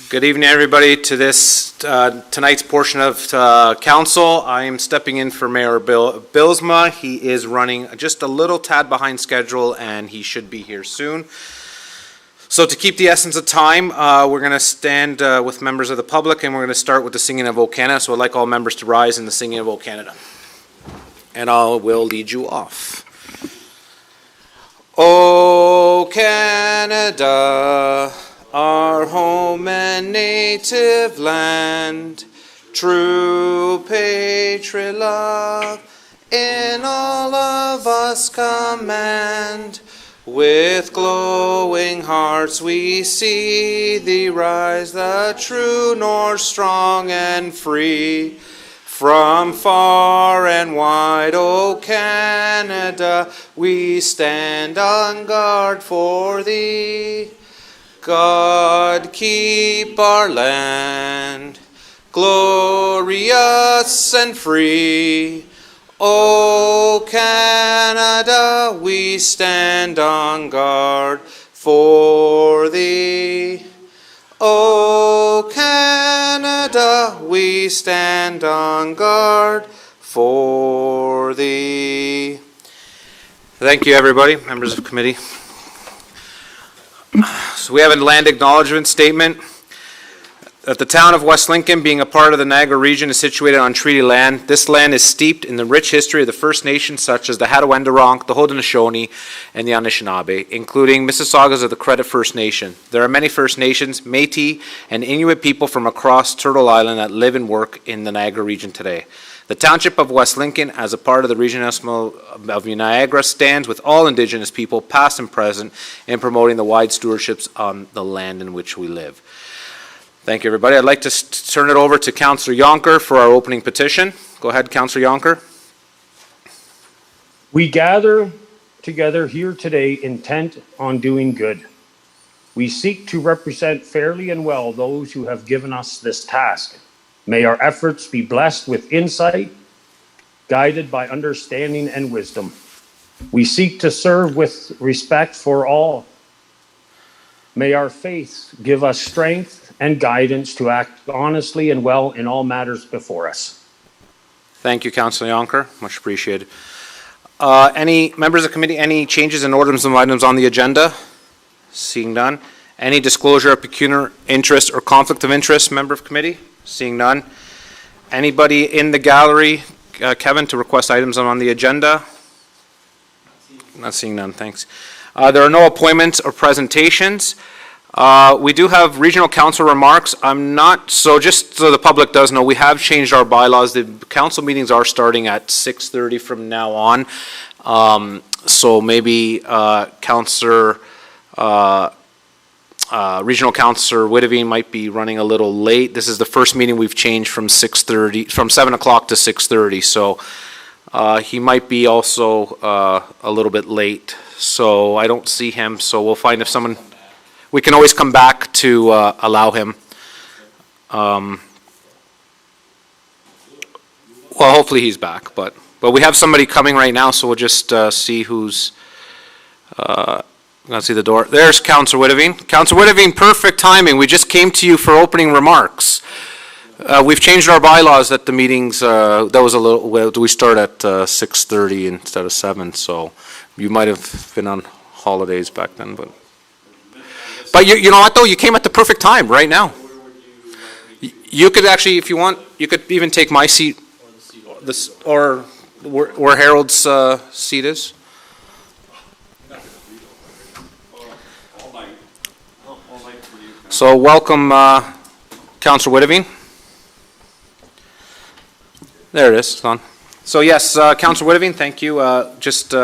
Good evening, everybody, to this tonight's portion of council. I am stepping in for Mayor Bill Bylsma. He is running just a little tad behind schedule, and he should be here soon. So to keep the essence of time, we're going to stand with members of the public, and we're going to start with the singing of O Canada. So I'd like all members to rise in the singing of O Canada. And I will lead you off. O Canada, our home and native land, true patriot love in all of us command. With glowing hearts we see thee rise, the true north, strong and free. From far and wide, O Canada, we stand on guard for thee. God keep our land glorious and free. O Canada, we stand on guard for thee. O Canada, we stand on guard for thee. Thank you, everybody, members of the committee. So we have a land acknowledgement statement that the town of West Lincoln, being a part of the Niagara region, is situated on treaty land. This land is steeped in the rich history of the First Nations, such as the Hattaway-Wendoronk, the Haudenosaunee, and the Anishinaabe, including Mississaugas of the Credit First Nation. There are many First Nations, Métis, and Inuit people from across Turtle Island that live and work in the Niagara region today. The Township of West Lincoln, as a part of the Region of Niagara, stands with all Indigenous people, past and present, in promoting the wide stewardships on the land in which we live. Thank you, everybody. I'd like to turn it over to Councillor Yonker for our opening petition. Go ahead, Councillor Yonker. We gather together here today intent on doing good. We seek to represent fairly and well those who have given us this task. May our efforts be blessed with insight, guided by understanding and wisdom. We seek to serve with respect for all. May our faith give us strength and guidance to act honestly and well in all matters before us. Thank you, Councillor Yonker. Much appreciated. Any members of the committee, any changes in orders and items on the agenda? Seeing none. Any disclosure of pecuniary interest or conflict of interest, member of committee? Seeing none. Anybody in the gallery, Kevin, to request items on the agenda? Not seeing none, thanks. There are no appointments or presentations. We do have regional council remarks. So just so the public does know, we have changed our bylaws. The council meetings are starting at 6:30 from now on. So maybe Regional Councillor Whitavine might be running a little late. This is the first meeting we've changed from 7 o'clock to 6:30. So he might be also a little bit late. So I don't see him. So we'll find if someone, we can always come back to allow him. Well, hopefully he's back, but we have somebody coming right now, so we'll just see who's, I'm going to see the door. There's Councillor Whitavine. Councillor Whitavine, perfect timing. We just came to you for opening remarks. We've changed our bylaws that the meetings, we start at 6:30 instead of 7, so you might have been on holidays back then, but you know what though, you came at the perfect time right now. You could actually, if you want, you could even take my seat, or where Harold's seat is. So welcome, Councillor Whitavine. There it is, it's on. So yes, Councillor Whitavine, thank you. Just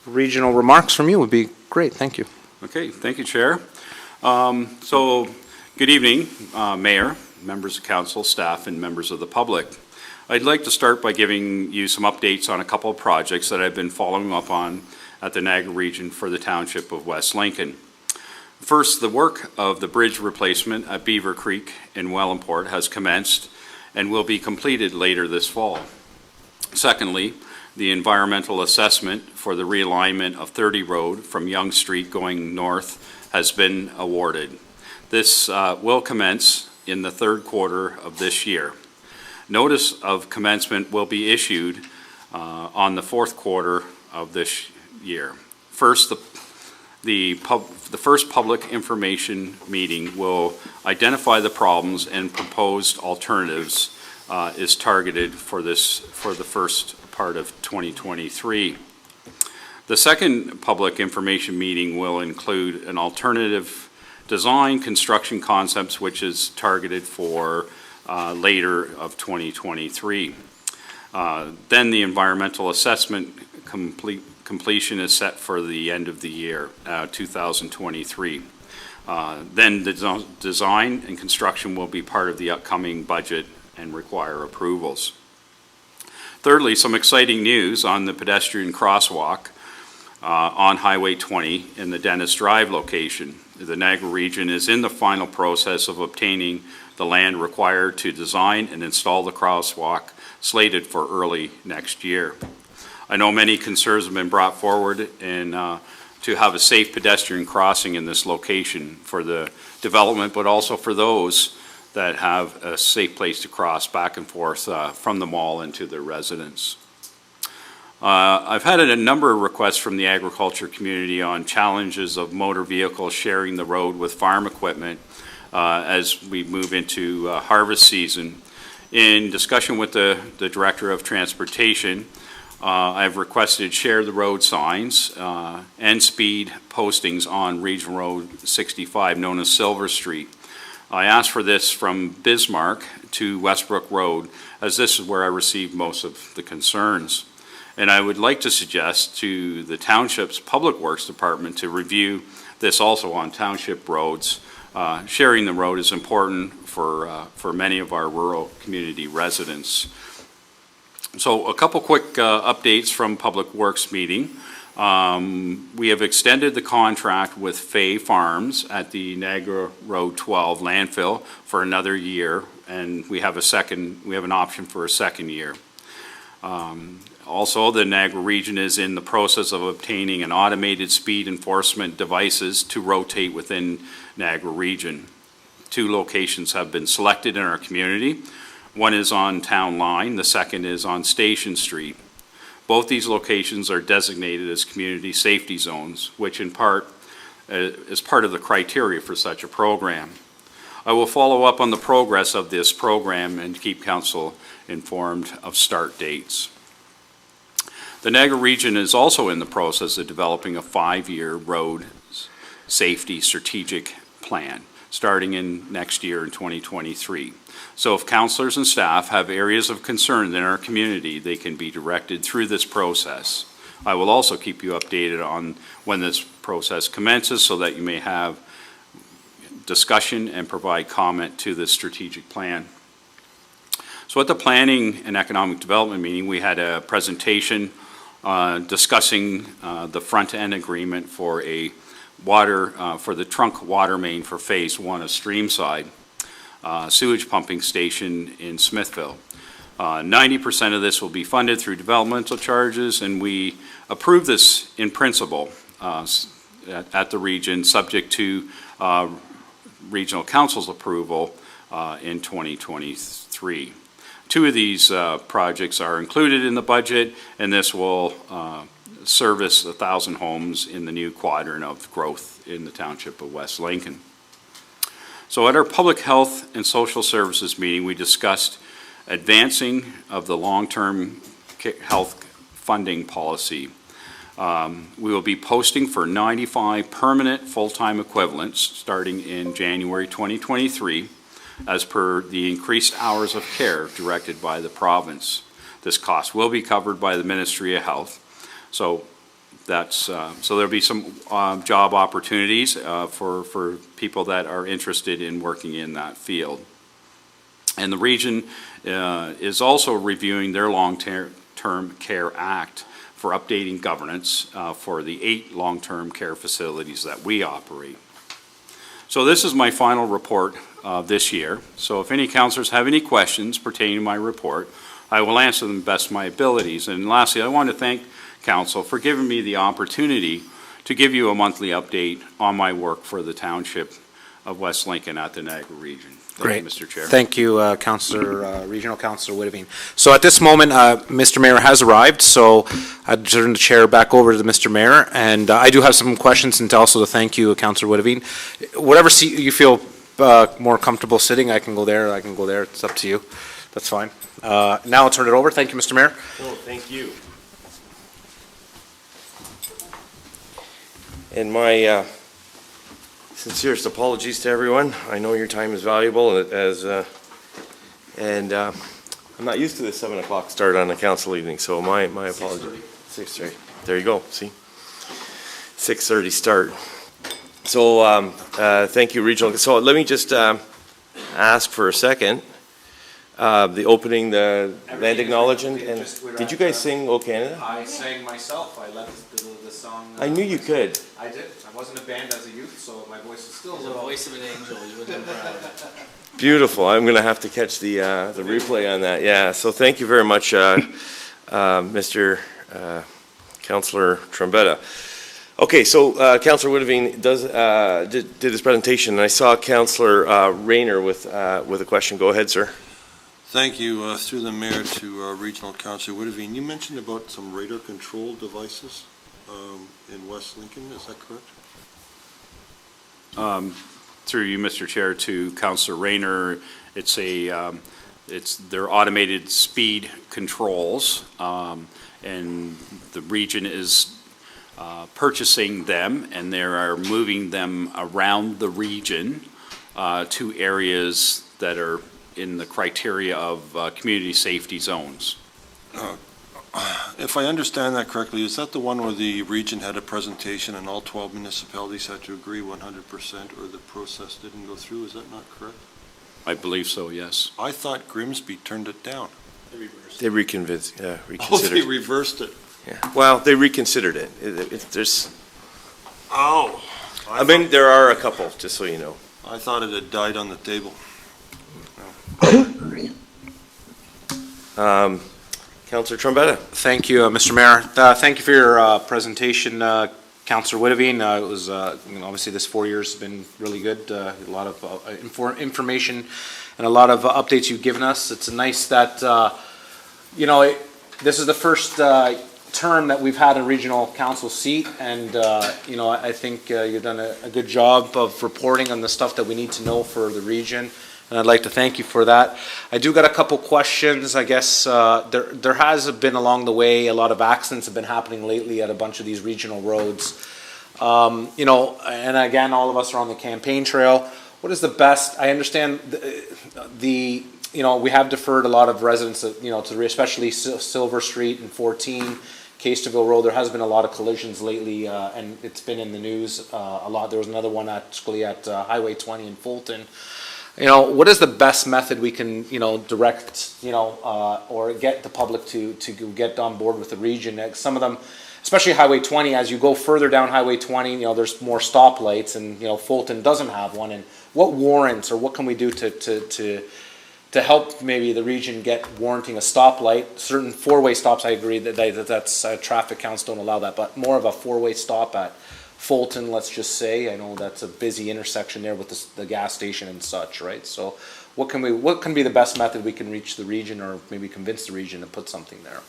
regional remarks from you would be great, thank you. Okay, thank you, Chair. So good evening, Mayor, members of council, staff, and members of the public. I'd like to start by giving you some updates on a couple of projects that I've been following up on at the Niagara region for the Township of West Lincoln. First, the work of the bridge replacement at Beaver Creek in Wellandport has commenced and will be completed later this fall. Secondly, the environmental assessment for the realignment of 30 Road from Yonge Street going north has been awarded. This will commence in the third quarter of this year. Notice of commencement will be issued on the fourth quarter of this year. First, the first public information meeting will identify the problems and proposed alternatives is targeted for the first part of 2023. The second public information meeting will include an alternative design construction concepts, which is targeted for later of 2023. Then the environmental assessment completion is set for the end of the year, 2023. Then the design and construction will be part of the upcoming budget and require approvals. Thirdly, some exciting news on the pedestrian crosswalk on Highway 20 in the Dennis Drive location. The Niagara region is in the final process of obtaining the land required to design and install the crosswalk, slated for early next year. I know many concerns have been brought forward to have a safe pedestrian crossing in this location for the development, but also for those that have a safe place to cross back and forth from the mall into their residence. I've had a number of requests from the agriculture community on challenges of motor vehicles sharing the road with farm equipment as we move into harvest season. In discussion with the Director of Transportation, I've requested share the road signs and speed postings on Regional Road 65, known as Silver Street. I asked for this from Bismarck to Westbrook Road, as this is where I received most of the concerns. And I would like to suggest to the Township's Public Works Department to review this also on township roads. Sharing the road is important for many of our rural community residents. So a couple quick updates from Public Works meeting. We have extended the contract with Fay Farms at the Niagara Road 12 landfill for another year, and we have an option for a second year. Also, the Niagara region is in the process of obtaining an automated speed enforcement devices to rotate within Niagara region. 2 locations have been selected in our community. One is on Town Line, the second is on Station Street. Both these locations are designated as community safety zones, which in part is part of the criteria for such a program. I will follow up on the progress of this program and keep council informed of start dates. The Niagara region is also in the process of developing a 5-year road safety strategic plan, starting in next year in 2023. So if councilors and staff have areas of concern in our community, they can be directed through this process. I will also keep you updated on when this process commences so that you may have discussion and provide comment to this strategic plan. So at the Planning and Economic Development meeting, we had a presentation discussing the front-end agreement for for the trunk water main for Phase 1 of Streamside sewage pumping station in Smithville. 90% of this will be funded through developmental charges, and we approved this in principle at the region, subject to Regional Council's approval in 2023. 2 of these projects are included in the budget, and this will service 1,000 homes in the new quadrant of growth in the township of West Lincoln. So at our Public Health and Social Services meeting, we discussed advancing of the long-term health funding policy. We will be posting for 95 permanent full-time equivalents starting in January 2023, as per the increased hours of care directed by the province. This cost will be covered by the Ministry of Health. So that's so there'll be some job opportunities for people that are interested in working in that field. And the region is also reviewing their Long-Term Care Act for updating governance for the 8 long-term care facilities that we operate. So this is my final report this year. So if any councillors have any questions pertaining to my report, I will answer them best of my abilities. And lastly, I want to thank Council for giving me the opportunity to give you a monthly update on my work for the township of West Lincoln at the Niagara region. Thank you, Great. Mr. Chair. Thank you, Councillor, Regional Councillor Whittivine. So at this moment, Mr. Mayor has arrived, so I'd turn the chair back over to Mr. Mayor, and I do have some questions and also to thank you, Councillor Whittivine. Whatever seat you feel more comfortable sitting, I can go there, it's up to you. That's fine. Now I'll turn it over. Thank you, Mr. Mayor. Oh, thank you. And my sincerest apologies to everyone. I know your time is valuable and I'm not used to the 7 o'clock start on a council evening, so my apologies. 6:30. There you go, see? 6:30 start. So thank you, Regional. So let me just ask for a second. The opening, the land acknowledgement, and did you guys sing "O Canada"? I sang myself. I led the song. I knew you could. I did. I wasn't a band as a youth, so my voice is still The voice of an angel, you would have been proud. Beautiful. I'm going to have to catch the replay on that. Yeah. So thank you very much, Mr. Councillor Trombetta. Okay. So Councillor Whittivine did his presentation, and I saw Councillor Rayner with a question. Go ahead, sir. Thank you. Through the mayor to Regional Councillor Whittivine, you mentioned about some radar control devices in West Lincoln, is that correct? Through you, Mr. Chair, to Councillor Rayner, it's their automated speed controls, and the region is purchasing them, and they are moving them around the region to areas that are in the criteria of community safety zones. If I understand that correctly, is that the one where the region had a presentation and all 12 municipalities had to agree 100% or the process didn't go through? Is that not correct? I believe so, yes. I thought Grimsby turned it down. They Oh, reconsidered. they reversed it. Yeah. Well, they reconsidered it. There's. Oh. I mean, there are a couple, just so you know. I thought it had died on the table. Councillor Trombetta. Thank you, Mr. Mayor. Thank you for your presentation, Councillor Whittivine. It was, obviously this 4 years has been really good. A lot of information and a lot of updates you've given us. It's nice that, this is the first term that we've had a regional council seat, and, I think you've done a good job of reporting on the stuff that we need to know for the region. And I'd like to thank you for that. I do got a couple questions. I guess there has been along the way, a lot of accidents have been happening lately at a bunch of these regional roads. And again, all of us are on the campaign trail. What is the best? I understand we have deferred a lot of residents, to especially Silver Street and 14, Casterville Road. There has been a lot of collisions lately, and it's been in the news a lot. There was another one at Highway 20 in Fulton. What is the best method we can, direct, or get the public to get on board with the region? Some of them, especially Highway 20, as you go further down Highway 20, there's more stoplights, and, Fulton doesn't have one. And what warrants, or what can we do to help maybe the region get warranting a stoplight? Certain four-way stops, I agree that's traffic counts don't allow that, but more of a four-way stop at Fulton, let's just say. I know that's a busy intersection there with the gas station and such, right? So what can be the best method we can reach the region, or maybe convince the region to put something there?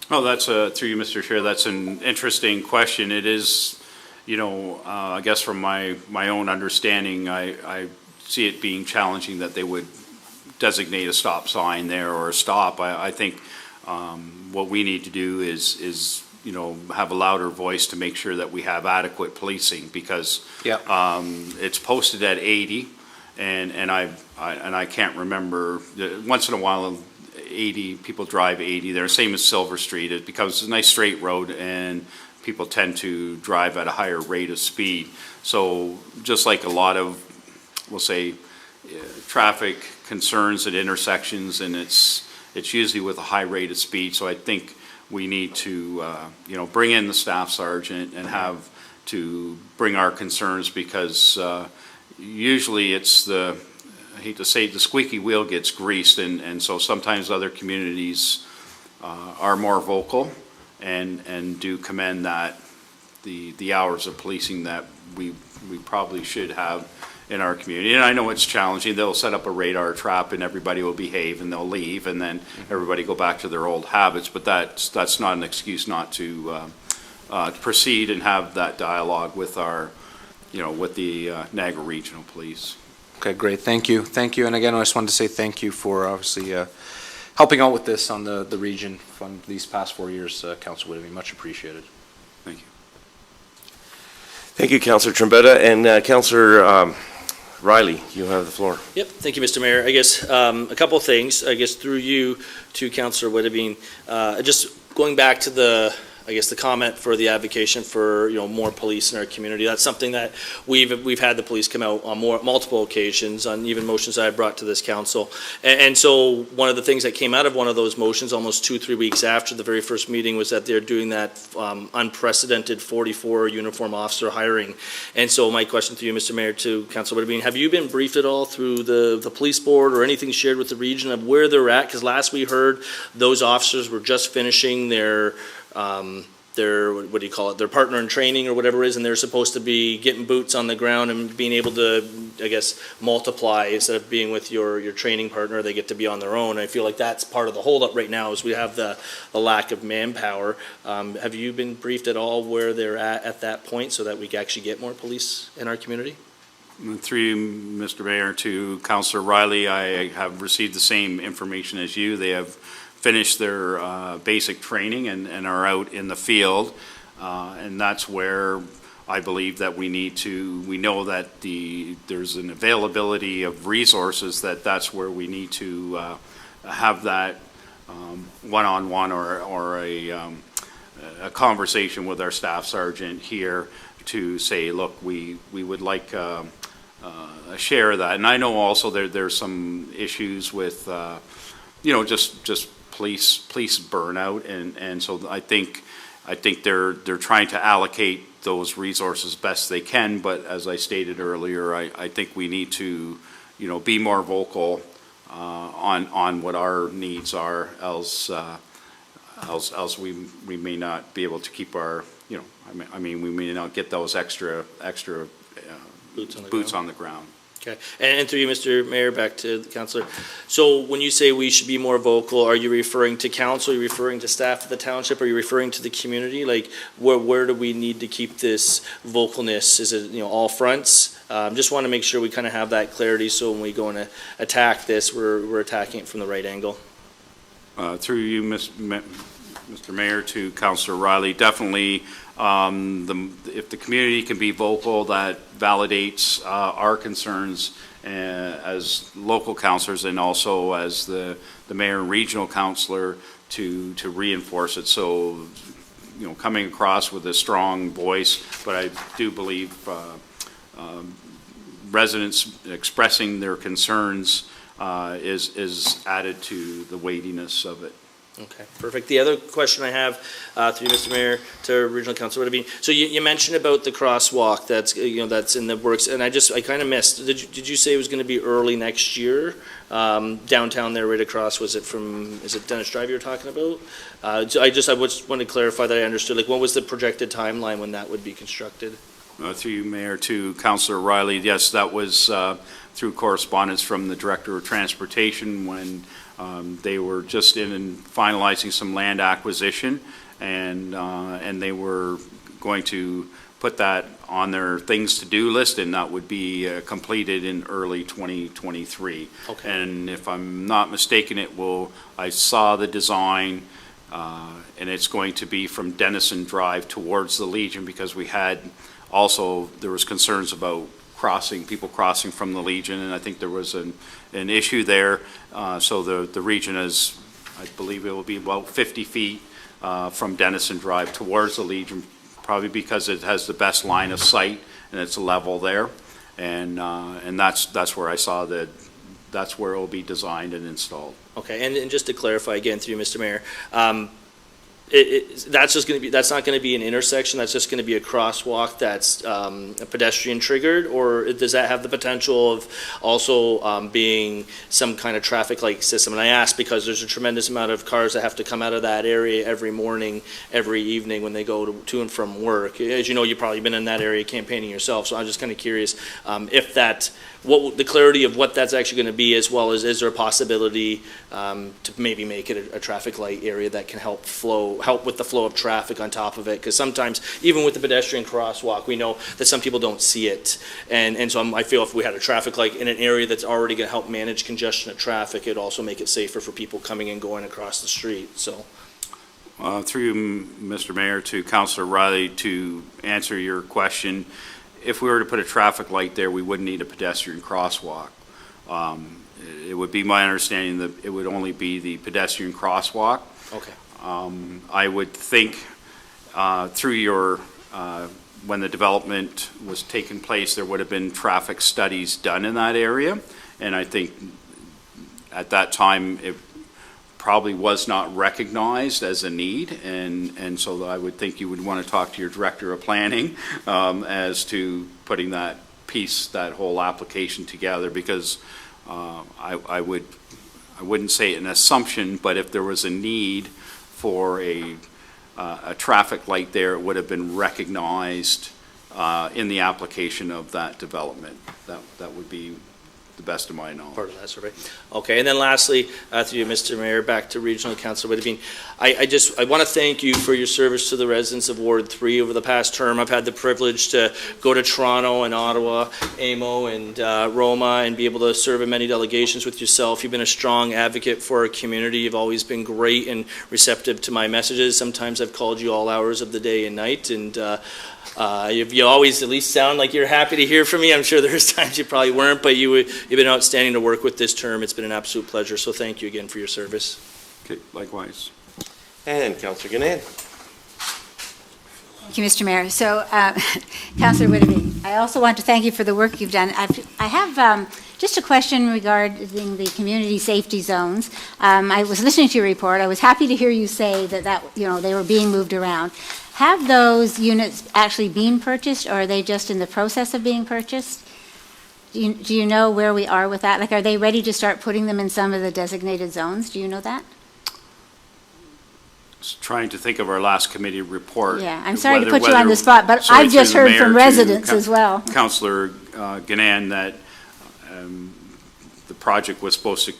Well, that's through you, Mr. Chair, that's an interesting question. It is, I guess from my own understanding, I see it being challenging that they would designate a stop sign there or a stop. I think what we need to do is have a louder voice to make sure that we have adequate policing, because it's posted at 80, and I can't remember. Once in a while, 80 people drive 80 there. Same as Silver Street. It becomes a nice straight road, and people tend to drive at a higher rate of speed. So just like a lot of, we'll say, traffic concerns at intersections, and it's usually with a high rate of speed. So I think we need to, bring in the staff sergeant and have to bring our concerns, because usually it's I hate to say it, the squeaky wheel gets greased, and so sometimes other communities are more vocal and do commend that the hours of policing that we probably should have in our community. And I know it's challenging. They'll set up a radar trap and everybody will behave and they'll leave and then everybody go back to their old habits. But that's not an excuse not to proceed and have that dialogue with our, with the Niagara Regional Police. Okay, great, thank you, thank you. And again, I just wanted to say thank you for obviously helping out with this on the region fund these past 4 years, Councilor Whitby, much appreciated. Thank you. Thank you, Councillor Trombetta. And Councillor Riley, you have the floor. Yep, thank you, Mr. Mayor. I guess a couple of things, I guess through you to Councillor Whitby. Just going back to the comment for the advocation for, more police in our community. That's something that we've had the police come out on multiple occasions on even motions that I brought to this council. And so one of the things that came out of one of those motions almost 2-3 weeks after the very first meeting was that they're doing that unprecedented 44 uniform officer hiring. And so my question to you, Mr. Mayor, to Councilor Whitby, have you been briefed at all through the police board or anything shared with the region of where they're at? Because last we heard, those officers were just finishing their what do you call it, their partner in training or whatever it is, and they're supposed to be getting boots on the ground and being able to, I guess, multiply instead of being with your training partner, they get to be on their own. I feel like that's part of the holdup right now is we have the lack of manpower. Have you been briefed at all where they're at that point so that we can actually get more police in our community? Through you, Mr. Mayor, to Councillor Riley, I have received the same information as you. They have finished their basic training and are out in the field. And that's where I believe that we know that there's an availability of resources that's where we need to have that one-on-one or a conversation with our staff sergeant here to say, look, we would like a share of that. And I know also there's some issues with, just police burnout, and so I think they're trying to allocate those resources best they can. But as I stated earlier, I think we need to, be more vocal on what our needs are, else we may not be able to keep our, we may not get those extra boots on the ground. Okay, and through you, Mr. Mayor, back to the councillor. So when you say we should be more vocal, are you referring to council, are you referring to staff of the township, are you referring to the community? Like, where do we need to keep this vocalness? Is it, all fronts? Just want to make sure we kind of have that clarity so when we go and attack this, we're attacking it from the right angle. Through you, Mr. Mayor, to Councillor Riley, definitely if the community can be vocal, that validates our concerns as local councillors and also as the mayor and regional councillor to reinforce it. So, coming across with a strong voice, but I do believe residents expressing their concerns is added to the weightiness of it. Okay, perfect. The other question I have through you, Mr. Mayor, to Regional Councilor Whitby. So you mentioned about the crosswalk that's that's in the works, and I kind of missed. Did you say it was going to be early next year? Downtown there, right across. Is it Dennis Drive you were talking about? I just want to clarify that I understood. Like, what was the projected timeline when that would be constructed? Through you, Mayor, to Councillor Riley. Yes, that was through correspondence from the Director of Transportation when they were just in and finalizing some land acquisition, and they were going to put that on their things to do list, and that would be completed in early 2023. Okay. And if I'm not mistaken, I saw the design, and it's going to be from Denison Drive towards the Legion, because there was concerns about people crossing from the Legion, and I think there was an issue there. So the region is, I believe it will be about 50 feet from Denison Drive towards the Legion, probably because it has the best line of sight and it's level there. And that's where I saw that's where it will be designed and installed. Okay, and just to clarify again through you, Mr. Mayor, that's just going to be, that's not going to be an intersection, that's just going to be a crosswalk that's pedestrian triggered, or does that have the potential of also being some kind of traffic light system? And I ask because there's a tremendous amount of cars that have to come out of that area every morning, every evening when they go to and from work. As you know, you've probably been in that area campaigning yourself, so I'm just kind of curious if that, what the clarity of what that's actually going to be, as well as is there a possibility to maybe make it a traffic light area that can help with the flow of traffic on top of it? Because sometimes, even with the pedestrian crosswalk, we know that some people don't see it. And so I feel if we had a traffic light in an area that's already going to help manage congestion of traffic, it'd also make it safer for people coming and going across the street, so. Through you, Mr. Mayor, to Councillor Riley, to answer your question, if we were to put a traffic light there, we wouldn't need a pedestrian crosswalk. It would be my understanding that it would only be the pedestrian crosswalk. Okay. I would think through your, when the development was taking place, there would have been traffic studies done in that area. And I think at that time, it probably was not recognized as a need. And so I would think you would want to talk to your director of planning as to putting that piece, that whole application together, because I wouldn't say an assumption, but if there was a need for a traffic light there, it would have been recognized in the application of that development. That would be the best of my knowledge. Part of that survey. Okay, and then lastly, through you, Mr. Mayor, back to Regional Councilor Whittabine. I want to thank you for your service to the residents of Ward 3 over the past term. I've had the privilege to go to Toronto and Ottawa, Amo and Roma, and be able to serve in many delegations with yourself. You've been a strong advocate for our community. You've always been great and receptive to my messages. Sometimes I've called you all hours of the day and night, and you always at least sound like you're happy to hear from me. I'm sure there's times you probably weren't, but you've been outstanding to work with this term. It's been an absolute pleasure, so thank you again for your service. Okay, likewise. And Councillor Ganad. Thank you, Mr. Mayor. So, Councillor Whittabine, I also want to thank you for the work you've done. I have just a question regarding the community safety zones. I was listening to your report. I was happy to hear you say that they were being moved around. Have those units actually been purchased, or are they just in the process of being purchased? Do you know where we are with that? Like, are they ready to start putting them in some of the designated zones? Do you know that? Just trying to think of our last committee report. Yeah, I'm sorry to put you on the spot, but I've just heard from residents as well. Councillor Ganand, that the project was supposed to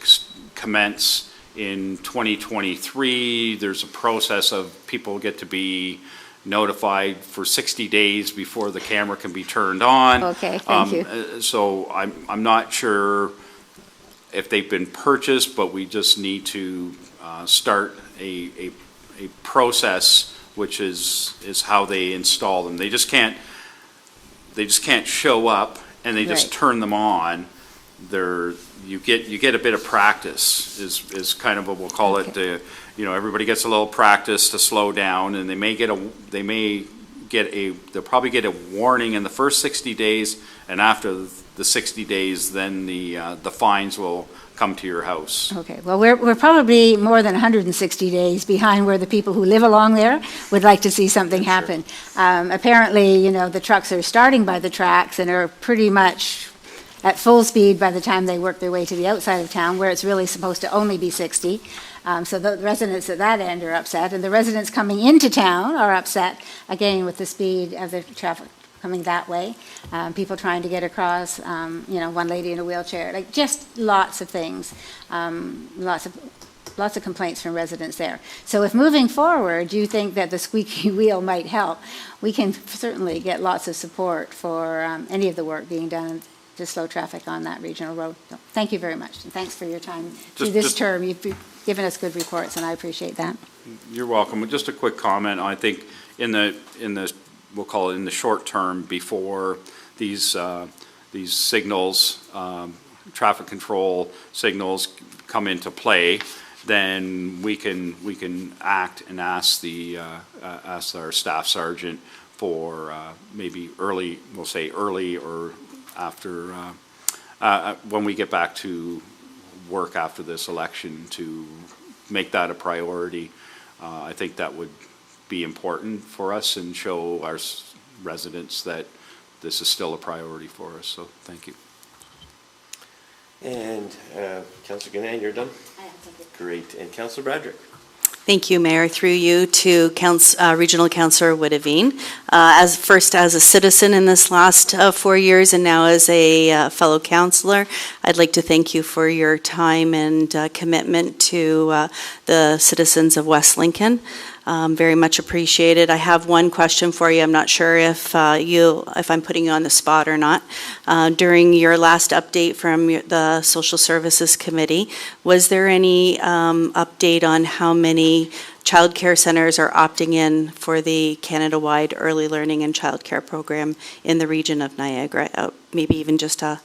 commence in 2023. There's a process of people get to be notified for 60 days before the camera can be turned on. Okay, thank you. So I'm not sure if they've been purchased, but we just need to start a process, which is how they install them. They just can't show up and they just Right. turn them on. You get a bit of practice is kind of what we'll call it. Everybody gets a little practice to slow down, and they'll probably get a warning in the first 60 days, and after the 60 days, then the fines will come to your house. Okay, well, we're probably more than 160 days behind where the people who live along there would like to see something happen. Apparently, the trucks are starting by the tracks and are pretty much at full speed by the time they work their way to the outside of town, where it's really supposed to only be 60. So the residents at that end are upset, and the residents coming into town are upset, again, with the speed of the traffic coming that way. People trying to get across, one lady in a wheelchair, like just lots of things, lots of complaints from residents there. So if moving forward, you think that the squeaky wheel might help, we can certainly get lots of support for any of the work being done to slow traffic on that regional road. So thank you very much, and thanks for your time through this term. You've given us good reports, and I appreciate that. You're welcome. Just a quick comment. I think in the we'll call it in the short term, before these signals, traffic control signals come into play, then we can act and ask our staff sergeant for maybe early, we'll say early or after, when we get back to work after this election, to make that a priority. I think that would be important for us and show our residents that this is still a priority for us. So thank you. And Councillor Ganane, you're done? Great. And Councillor Bradrick? Thank you, Mayor. Through you to Regional Councillor Woodavine. As a citizen in this last 4 years and now as a fellow councillor, I'd like to thank you for your time and commitment to the citizens of West Lincoln. Very much appreciated. I have one question for you. I'm not sure if I'm putting you on the spot or not. During your last update from the Social Services Committee, was there any update on how many childcare centers are opting in for the Canada-wide early learning and childcare program in the region of Niagara? Maybe even just a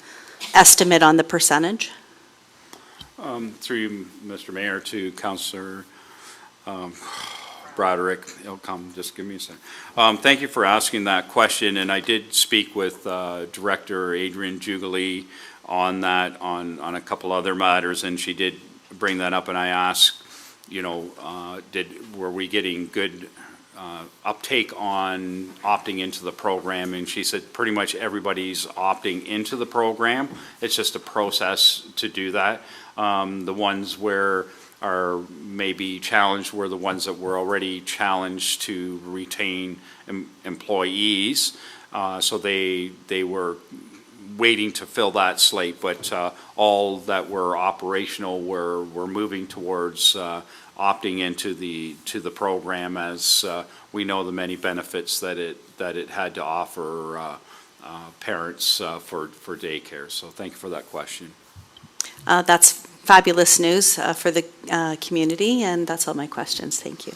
estimate on the percentage? Through you, Mr. Mayor, to Councillor Broderick, he'll come, just give me a second. Thank you for asking that question, and I did speak with Director Adrian Jugalee on that, on a couple other matters, and she did bring that up, and I asked, were we getting good uptake on opting into the program, and she said pretty much everybody's opting into the program. It's just a process to do that. The ones where are maybe challenged were the ones that were already challenged to retain employees. So they were waiting to fill that slate, but all that were operational were moving towards opting into the program, as we know the many benefits that it had to offer parents for daycare. So thank you for that question. That's fabulous news for the community, and that's all my questions. Thank you.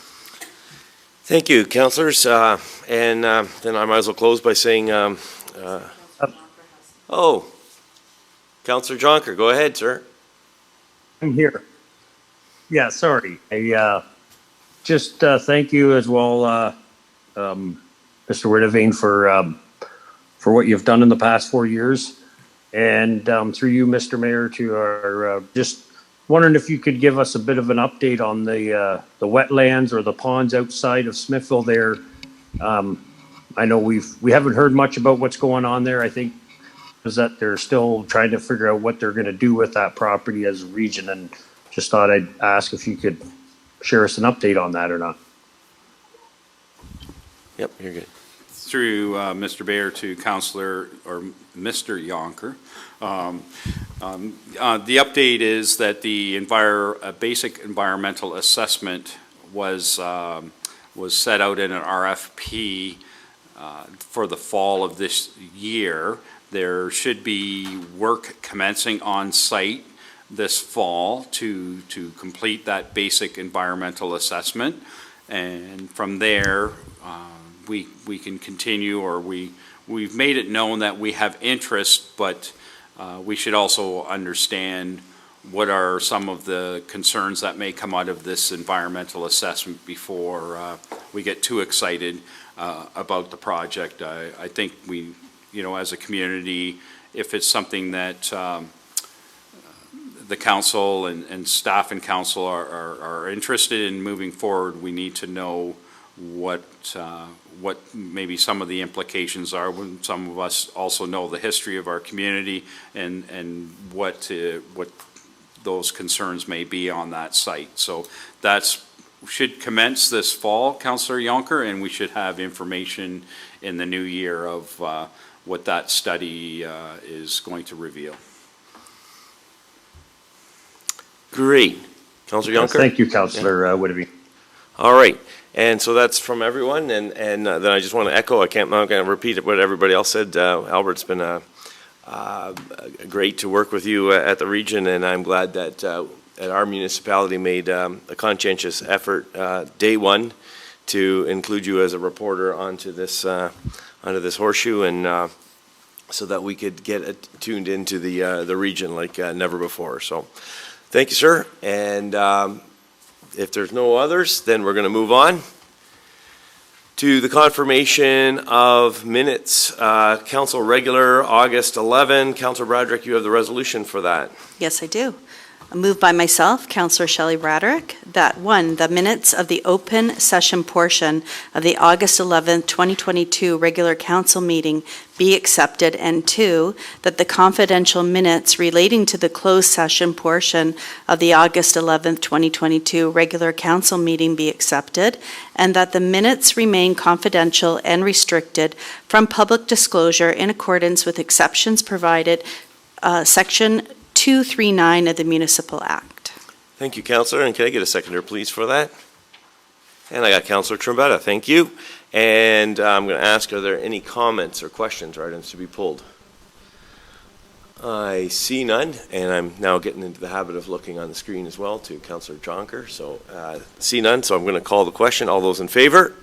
Thank you, councillors. And then I might as well close by saying, Councillor Jonker, go ahead, sir. I'm here. Yeah, sorry. I just thank you as well, Mr. Woodavine, for what you've done in the past 4 years. And through you, Mr. Mayor, to our, just wondering if you could give us a bit of an update on the wetlands or the ponds outside of Smithville there. I know we haven't heard much about what's going on there. I think is that they're still trying to figure out what they're going to do with that property as a region, and just thought I'd ask if you could share us an update on that or not. Yep, you're good. Through Mr. Bayer to Councillor or Mr. Yonker. The update is that the basic environmental assessment was set out in an RFP for the fall of this year. There should be work commencing on site this fall to complete that basic environmental assessment, and from there we can continue, or we've made it known that we have interest, but we should also understand what are some of the concerns that may come out of this environmental assessment before we get too excited about the project. I think we, as a community, if it's something that the council and staff and council are interested in moving forward, we need to know what maybe some of the implications are. When some of us also know the history of our community and what those concerns may be on that site. So should commence this fall, Councillor Yonker, and we should have information in the new year of what that study is going to reveal. Great. Councillor Yonker? Thank you, Councillor Woodavine. All right. And so that's from everyone, and then I just want to echo, I'm not going to repeat what everybody else said. Albert's been great to work with you at the region, and I'm glad that our municipality made a conscientious effort day one to include you as a reporter onto this horseshoe, and so that we could get tuned into the region like never before. So thank you, sir. And if there's no others, then we're going to move on to the confirmation of minutes. Council regular, August 11. Councillor Broderick, you have the resolution for that. Yes, I do. Moved by myself, Councillor Shelley Bradrick, that 1, the minutes of the open session portion of the August 11th, 2022 regular council meeting be accepted, and 2, that the confidential minutes relating to the closed session portion of the August 11th, 2022 regular council meeting be accepted, and that the minutes remain confidential and restricted from public disclosure in accordance with exceptions provided, Section 239 of the Municipal Act. Thank you, Councillor, and can I get a seconder, please, for that? And I got Councillor Trombetta, thank you. And I'm going to ask, are there any comments or questions or items to be pulled? I see none, and I'm now getting into the habit of looking on the screen as well to Councillor Jonker. So see none, so I'm going to call the question. All those in favor?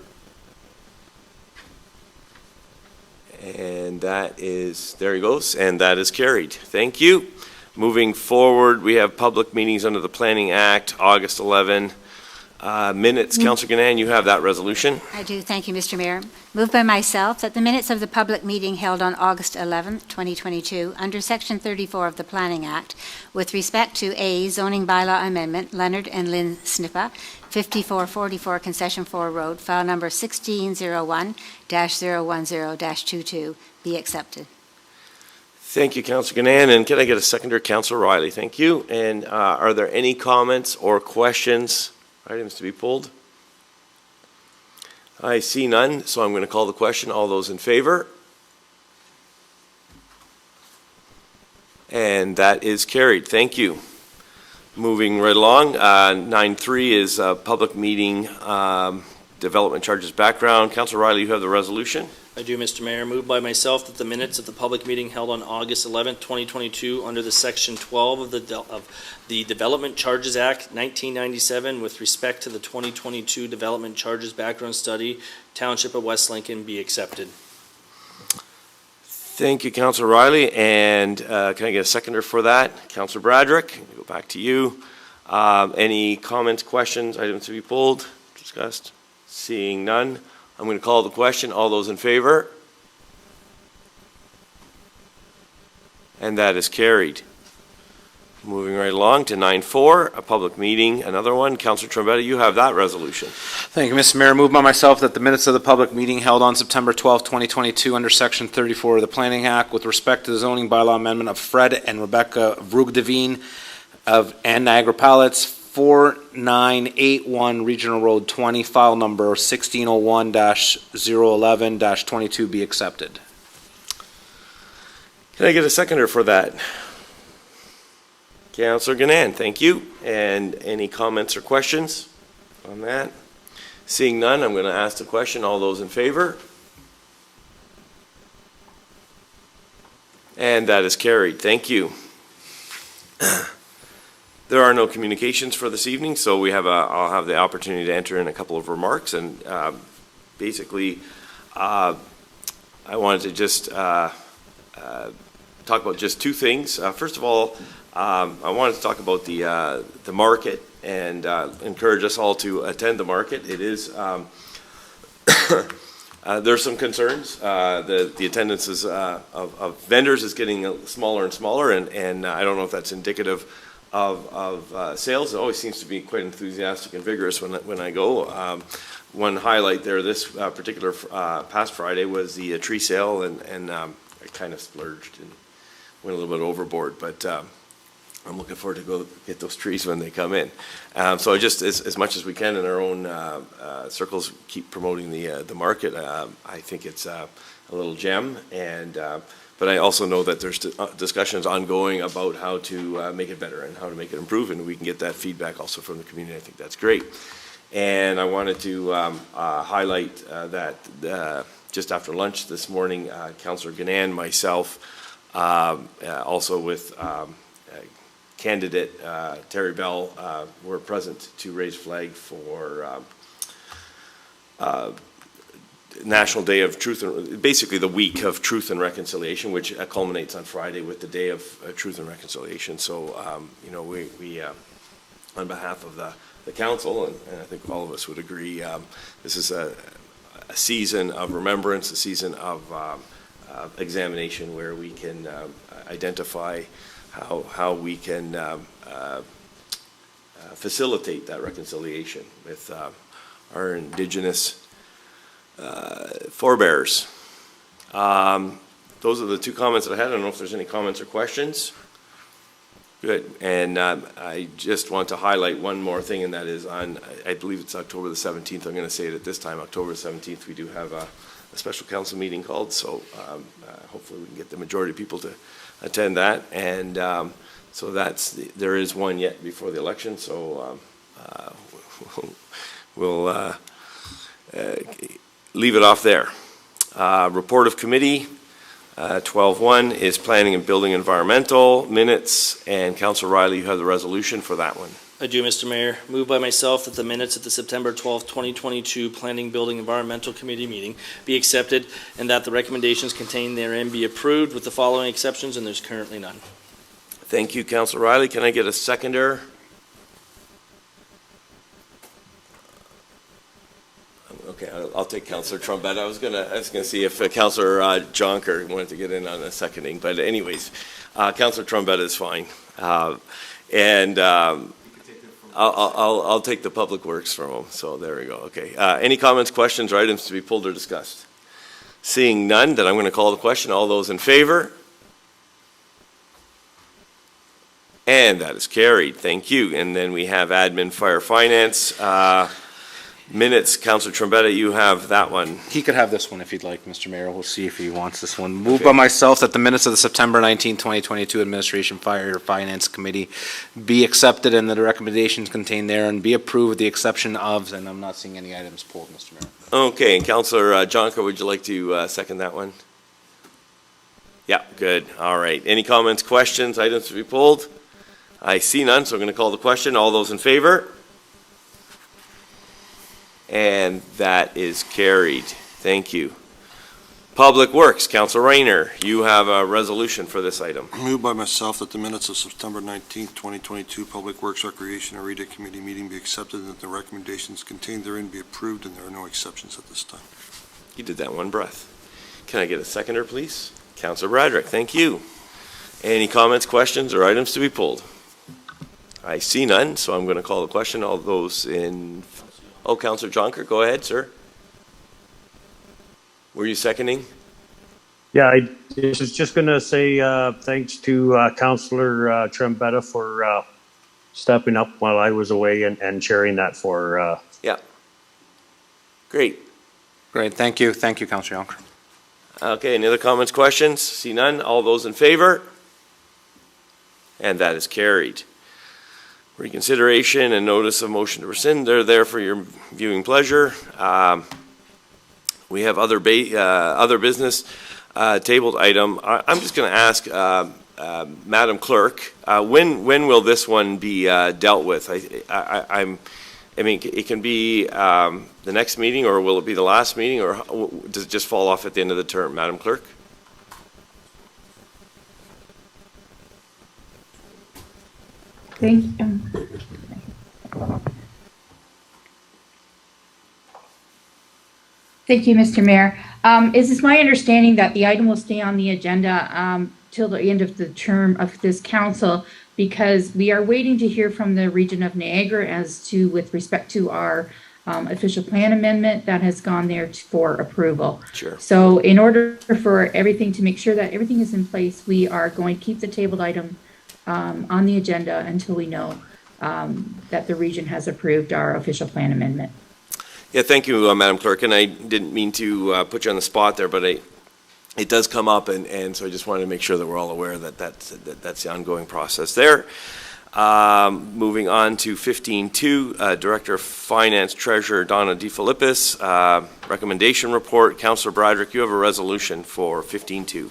And that is, there he goes, and that is carried. Thank you. Moving forward, we have public meetings under the Planning Act, August 11. Minutes, Councillor Ganan, you have that resolution. I do. Thank you, Mr. Mayor. Moved by myself that the minutes of the public meeting held on August 11th, 2022, under Section 34 of the Planning Act, with respect to A, zoning bylaw amendment, Leonard and Lynn Snippa, 5444 Concession 4 Road, file number 1601-010-22, be accepted. Thank you, Councillor Ganan, and can I get a seconder, Councillor Riley? Thank you. And are there any comments or questions, items to be pulled? I see none, so I'm going to call the question. All those in favor? And that is carried. Thank you. Moving right along, 9.3 is public meeting development charges background. Councillor Riley, you have the resolution. I do, Mr. Mayor. Moved by myself that the minutes of the public meeting held on August 11th, 2022, under the Section 12 of the Development Charges Act, 1997, with respect to the 2022 Development Charges Background Study, Township of West Lincoln, be accepted. Thank you, Councillor Riley. And can I get a seconder for that? Councillor Bradrick, go back to you. Any comments, questions, items to be pulled, discussed? Seeing none, I'm going to call the question. All those in favor? And that is carried. Moving right along to 9.4, a public meeting, another one. Councillor Trombetta, you have that resolution. Thank you, Mr. Mayor. Moved by myself that the minutes of the public meeting held on September 12, 2022, under Section 34 of the Planning Act, with respect to the zoning bylaw amendment of Fred and Rebecca Vroegdeveen and Niagara Pallets, 4981 Regional Road 20, file number 1601-011-22 be accepted. Can I get a seconder for that? Councillor Ganan, thank you. And any comments or questions on that? Seeing none, I'm going to ask the question. All those in favor? And that is carried. Thank you. There are no communications for this evening, so I'll have the opportunity to enter in a couple of remarks. And basically, I wanted to just talk about just two things. First of all, I wanted to talk about the market and encourage us all to attend the market. It is there's some concerns. The attendance of vendors is getting smaller and smaller, and I don't know if that's indicative of sales. It always seems to be quite enthusiastic and vigorous when I go. One highlight there this particular past Friday was the tree sale, and I kind of splurged and went a little bit overboard, but I'm looking forward to go get those trees when they come in. So just as much as we can in our own circles, keep promoting the market. I think it's a little gem, and but I also know that there's discussions ongoing about how to make it better and how to make it improve, and we can get that feedback also from the community. I think that's great. And I wanted to highlight that just after lunch this morning, Councillor Ganan, myself, also with candidate Terry Bell, were present to raise flag for National Day of Truth, and basically the week of Truth and Reconciliation, which culminates on Friday with the Day of Truth and Reconciliation. So, we on behalf of the council, and I think all of us would agree, this is a season of remembrance, a season of examination where we can identify how we can facilitate that reconciliation with our Indigenous forebears. Those are the two comments that I had. I don't know if there's any comments or questions. Good. And I just want to highlight one more thing, and that is on, I believe it's October the 17th. I'm going to say it at this time, October 17th, we do have a special council meeting called, so hopefully we can get the majority of people to attend that. And so there is one yet before the election, so we'll leave it off there. Report of committee. 12.1 is planning and building environmental minutes, and Councillor Riley, you have the resolution for that one. I do, Mr. Mayor. Moved by myself that the minutes at the September 12th, 2022 Planning, Building, Environmental Committee meeting be accepted and that the recommendations contained therein be approved with the following exceptions, and there's currently none. Thank you, Councillor Riley. Can I get a seconder? Okay, I'll take Councillor Trombetta. I was gonna see if Councillor Jonker wanted to get in on a seconding, but anyways, Councillor Trombetta is fine, and I'll take the Public Works from him. So there we go. Okay. Any comments, questions, or items to be pulled or discussed? Seeing none, then I'm going to call the question. All those in favor? And that is carried. Thank you. And then we have Admin, Fire, Finance. Minutes, Councillor Trombetta, you have that one. He could have this one if he'd like, Mr. Mayor. We'll see if he wants this one. Moved by myself that the minutes of the September 19, 2022 Administration Fire Finance Committee be accepted and that the recommendations contained there and be approved with the exception of, and I'm not seeing any items pulled, Mr. Mayor. Okay, and Councillor Jonker, would you like to second that one? Yeah, good. All right. Any comments, questions, items to be pulled? I see none, so I'm going to call the question. All those in favor? And that is carried. Thank you. Public Works, Councillor Rayner, you have a resolution for this item. Moved by myself that the minutes of September 19th, 2022 Public Works, Recreation, and Rita Committee meeting be accepted and that the recommendations contained therein be approved, and there are no exceptions at this time. You did that in one breath. Can I get a seconder, please? Councillor Bradrick, thank you. Any comments, questions, or items to be pulled? I see none, so I'm going to call the question. All those in... Oh, Councillor Jonker, go ahead, sir. Were you seconding? Yeah, I was just going to say thanks to Councillor Trombetta for stepping up while I was away and chairing that for... Yeah. Great. Great, thank you. Thank you, Councillor Jonker. Okay, any other comments, questions? See none. All those in favor? And that is carried. Reconsideration and notice of motion to rescind, they're there for your viewing pleasure. We have other business tabled item. I'm just going to ask Madam Clerk, when will this one be dealt with? I mean, it can be the next meeting, or will it be the last meeting, or does it just fall off at the end of the term, Madam Clerk? Thank you. Thank you, Mr. Mayor. It is my understanding that the item will stay on the agenda till the end of the term of this council, because we are waiting to hear from the region of Niagara as to, with respect to our official plan amendment that has gone there for approval. Sure. So in order for everything, to make sure that everything is in place, we are going to keep the tabled item on the agenda until we know that the region has approved our official plan amendment. Yeah, thank you, Madam Clerk. And I didn't mean to put you on the spot there, but it does come up, and so I just wanted to make sure that we're all aware that that's the ongoing process there. Moving on to 15.2, Director of Finance Treasurer Donna DeFilippis, recommendation report. Councillor Bradrick, you have a resolution for 15.2.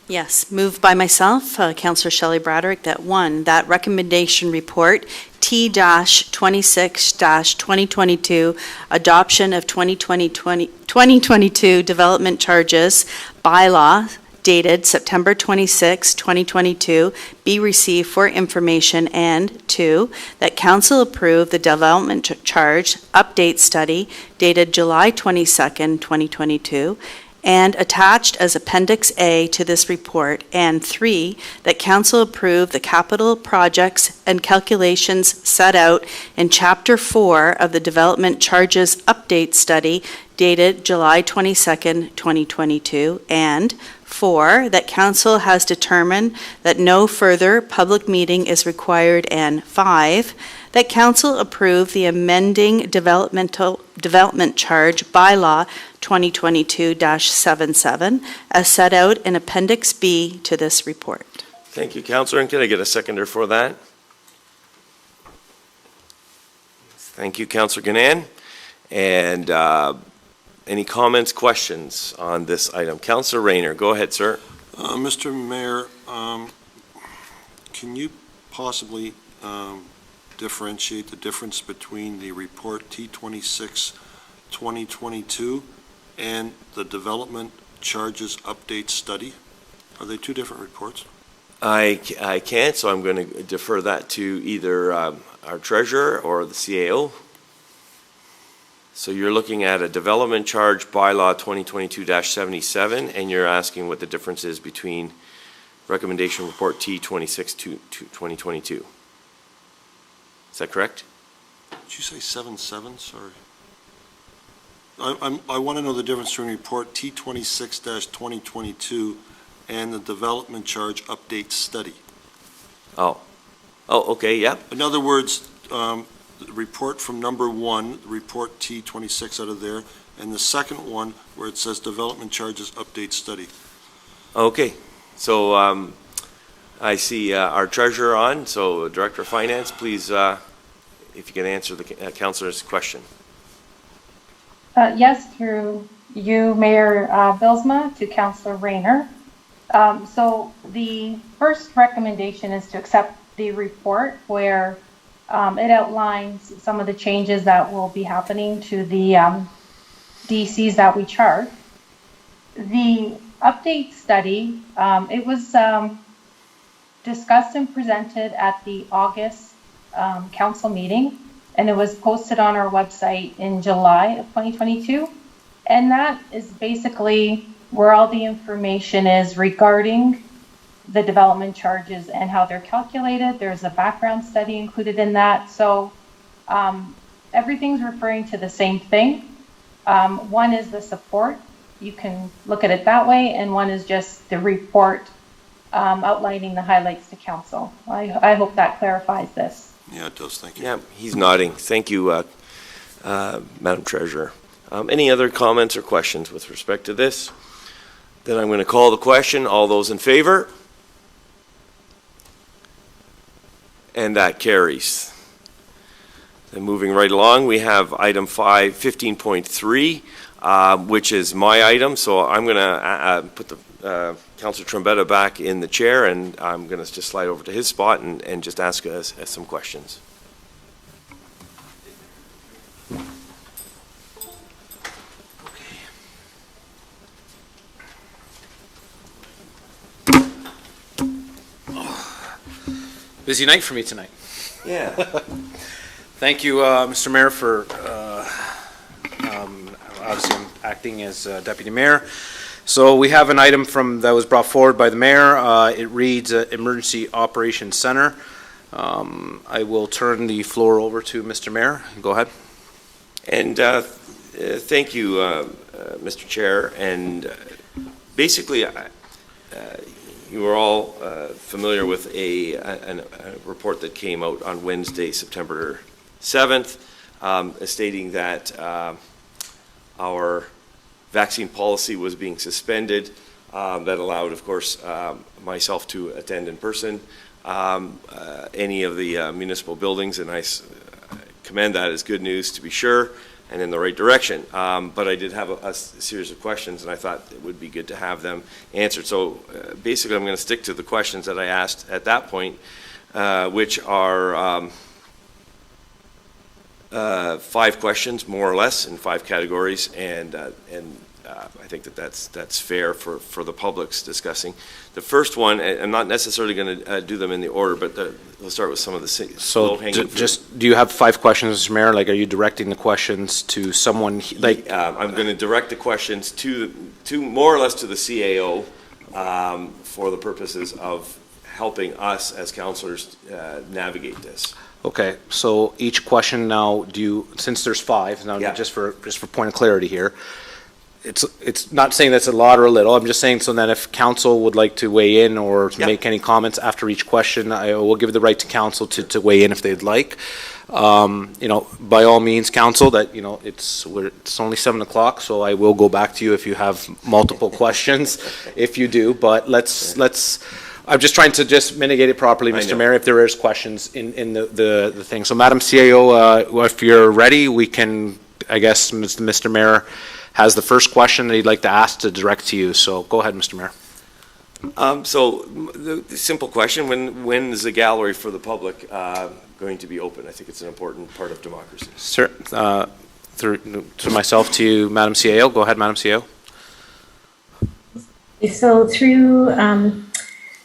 Yes, moved by myself, Councillor Shelley Bradrick, that one, that recommendation report, T-26-2022, adoption of 2022 development charges bylaw dated September 26, 2022, be received for information, and two, that council approve the development charge update study dated July 22nd, 2022, and attached as Appendix A to this report, and 3, that council approve the capital projects and calculations set out in Chapter 4 of the Development Charges Update Study dated July 22nd, 2022, and 4, that council has determined that no further public meeting is required, and 5, that council approve the amending development charge bylaw 2022-77 as set out in Appendix B to this report. Thank you, Councillor, and can I get a seconder for that? Thank you, Councillor Gann. And any comments, questions on this item? Councillor Rayner, go ahead, sir. Mr. Mayor, can you possibly differentiate the difference between the report T26 2022 and the Development Charges Update Study? Are they two different reports? I can't, so I'm going to defer that to either our treasurer or the CAO. So you're looking at a development charge bylaw 2022-77, and you're asking what the difference is between recommendation report T26 to 2022. Is that correct? Did you say 77? Sorry. I want to know the difference between report T26-2022 and the Development Charge Update Study. Oh, okay, yep. In other words, the report from number 1, report T26 out of there, and the second one where it says Development Charges Update Study. Okay, so I see our treasurer on, so Director of Finance, please, if you can answer the councillor's question. Yes, through you, Mayor Bilsma, to Councillor Rayner. So the first recommendation is to accept the report where it outlines some of the changes that will be happening to the DCs that we charge. The update study, it was discussed and presented at the August council meeting, and it was posted on our website in July of 2022. And that is basically where all the information is regarding the development charges and how they're calculated. There's a background study included in that. So everything's referring to the same thing. One is the support. You can look at it that way. And one is just the report outlining the highlights to council. I hope that clarifies this. Yeah, it does. Thank you. Yeah, he's nodding. Thank you, Madam Treasurer. Any other comments or questions with respect to this? Then I'm going to call the question. All those in favor? And that carries. Then moving right along, we have item 15.3, which is my item. So I'm going to put the Councillor Trombetta back in the chair, and I'm going to just slide over to his spot and just ask us some questions. Busy night for me tonight. Yeah. Thank you, Mr. Mayor, for obviously I'm acting as Deputy Mayor. So we have an item that was brought forward by the Mayor. It reads Emergency Operations Center. I will turn the floor over to Mr. Mayor. Go ahead. And thank you, Mr. Chair. And basically, you are all familiar with a report that came out on Wednesday, September 7th, stating that our vaccine policy was being suspended. That allowed, of course, myself to attend in person any of the municipal buildings, and I commend that as good news, to be sure, and in the right direction. But I did have a series of questions, and I thought it would be good to have them answered. So basically, I'm going to stick to the questions that I asked at that point, which are 5 questions, more or less, in 5 categories, and I think that's fair for the public's discussing. The first one, I'm not necessarily going to do them in the order, but we'll start with some of the So low-hanging fruit. do you have 5 questions, Mr. Mayor? Like, are you directing the questions to someone, like, I'm going to direct the questions to more or less to the CAO for the purposes of helping us as councillors navigate this. okay, so each question now, since there's 5, now Yeah. just for point of clarity here, it's not saying that's a lot or a little, I'm just saying so that if council would like to weigh in or Yeah. make any comments after each question, I will give the right to council to weigh in if they'd like. By all means, council, that, it's only 7 o'clock, so I will go back to you if you have multiple questions, if you do, but let's, I'm just trying to just mitigate it properly, I Mr. know. Mayor, if there is questions in the thing. So Madam CAO, if you're ready, we can, I guess, Mr. Mayor has the first question that he'd like to ask to direct to you, so go ahead, Mr. Mayor. So the simple question, when is the gallery for the public going to be open? I think it's an important part of democracy. Sir, to myself, to you, Madam CAO, go ahead, Madam CAO. So through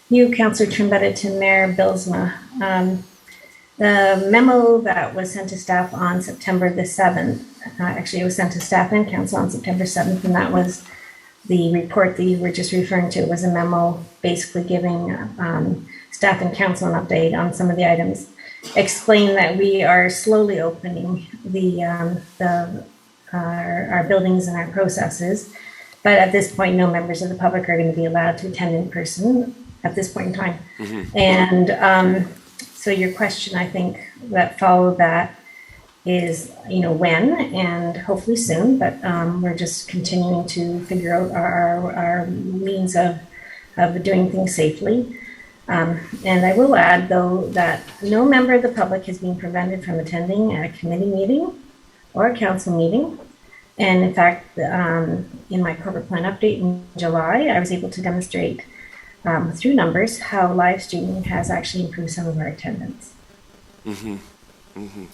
you, Councillor Trombetta, to Mayor Bylsma, the memo that was sent to staff on September the 7th, actually it was sent to staff and council on September 7th, and that was the report that you were just referring to. It was a memo basically giving staff and council an update on some of the items. Explain that we are slowly opening our buildings and our processes, but at this point, no members of the public are going to be allowed to attend in person at this point in time. Mm-hmm. And so your question, I think, that followed that is, when, and hopefully soon, but we're just continuing to figure out our means of doing things safely. And I will add, though, that no member of the public has been prevented from attending a committee meeting or a council meeting. And in fact, in my corporate plan update in July, I was able to demonstrate through numbers how live streaming has actually improved some of our attendance. Mm-hmm. Mm-hmm.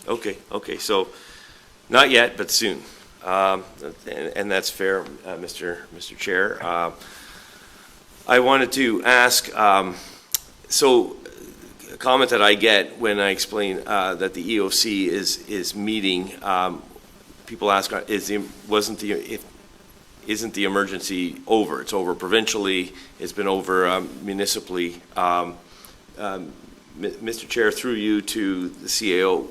Okay, so not yet, but soon. And that's fair, Mr. Chair. I wanted to ask, so a comment that I get when I explain that the EOC is meeting, people ask, isn't the emergency over? It's over provincially, it's been over municipally. Mr. Chair, through you to the CAO.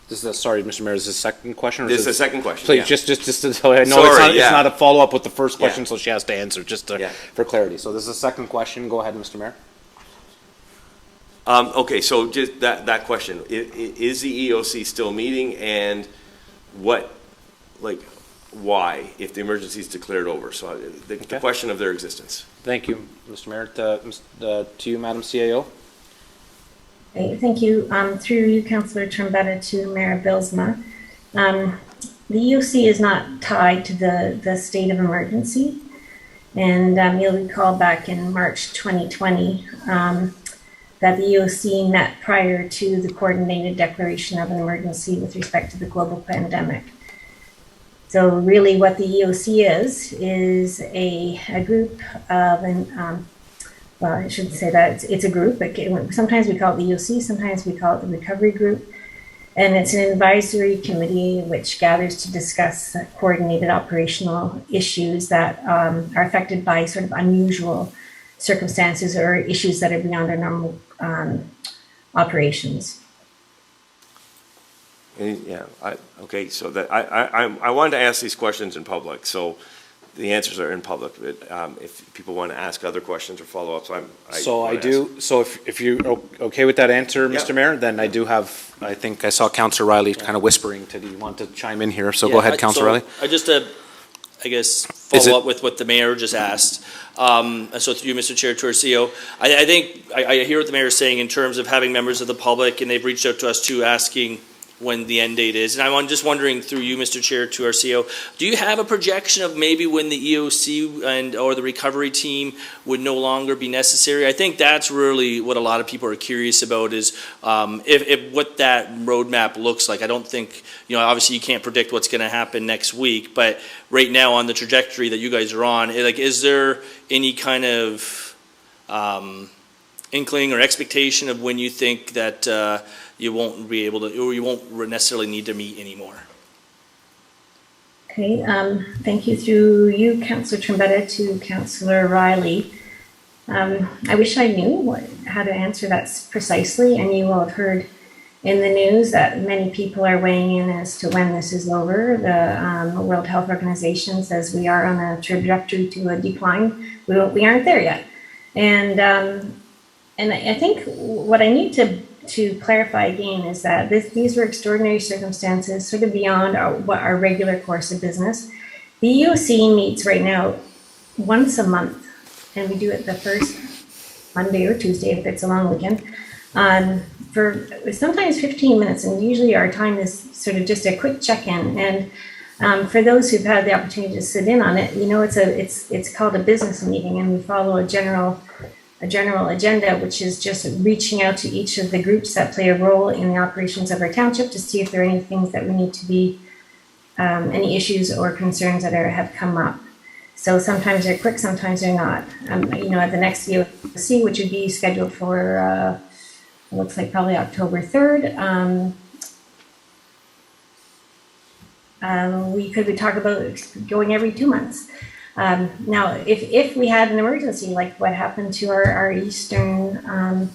Sorry, Mr. Mayor, is this a second question? Or This is the second question. Please, yeah. just to tell you, I know Sorry, it's not a follow-up with the first question, Yeah. so she has to answer, Yeah. for clarity. So this is a second question. Go ahead, Mr. Mayor. Okay, so just that question, is the EOC still meeting, and why, if the emergency is declared over? So the question of their existence. Thank you, Mr. Mayor. To you, Madam CAO. Okay, thank you. Through you, Councillor Trombetta, to Mayor Bylsma. The EOC is not tied to the state of emergency. And you'll recall back in March 2020 that the EOC met prior to the coordinated declaration of an emergency with respect to the global pandemic. So really what the EOC is a group of, well, I shouldn't say that, it's a group. Sometimes we call it the EOC, sometimes we call it the recovery group. And it's an advisory committee which gathers to discuss coordinated operational issues that are affected by sort of unusual circumstances or issues that are beyond our normal operations. Yeah, okay, so that I wanted to ask these questions in public, so the answers are in public, but if people want to ask other questions or follow-ups, So if you're okay with that answer, Yeah. Mr. Mayor, then I do have, I think I saw Councillor Riley kind of whispering, do you want to chime in here? So go ahead, Councillor Riley. I just, I guess, follow up with what the mayor just asked. So through you, Mr. Chair, to our CEO, I think, I hear what the mayor is saying in terms of having members of the public, and they've reached out to us too, asking when the end date is. And I'm just wondering through you, Mr. Chair, to our CEO, do you have a projection of maybe when the EOC or the recovery team would no longer be necessary? I think that's really what a lot of people are curious about is if what that roadmap looks like. I don't think, obviously you can't predict what's going to happen next week, but right now on the trajectory that you guys are on, is there any kind of inkling or expectation of when you think that you won't be able to, or you won't necessarily need to meet anymore? Okay, thank you through you, Councillor Trombetta, to Councillor Riley. I wish I knew how to answer that precisely, and you will have heard in the news that many people are weighing in as to when this is over. The World Health Organization says we are on a trajectory to a decline. We aren't there yet. And I think what I need to clarify again is that these were extraordinary circumstances, sort of beyond our regular course of business. The EOC meets right now once a month, and we do it the first Monday or Tuesday if it's a long weekend, for sometimes 15 minutes, and usually our time is sort of just a quick check-in. And for those who've had the opportunity to sit in on it, it's called a business meeting, and we follow a general agenda, which is just reaching out to each of the groups that play a role in the operations of our township to see if there are any things that we need to be, any issues or concerns that have come up. So sometimes they're quick, sometimes they're not. At the next EOC, which would be scheduled for, looks like probably October 3rd, we could talk about going every 2 months. Now, if we had an emergency, like what happened to our eastern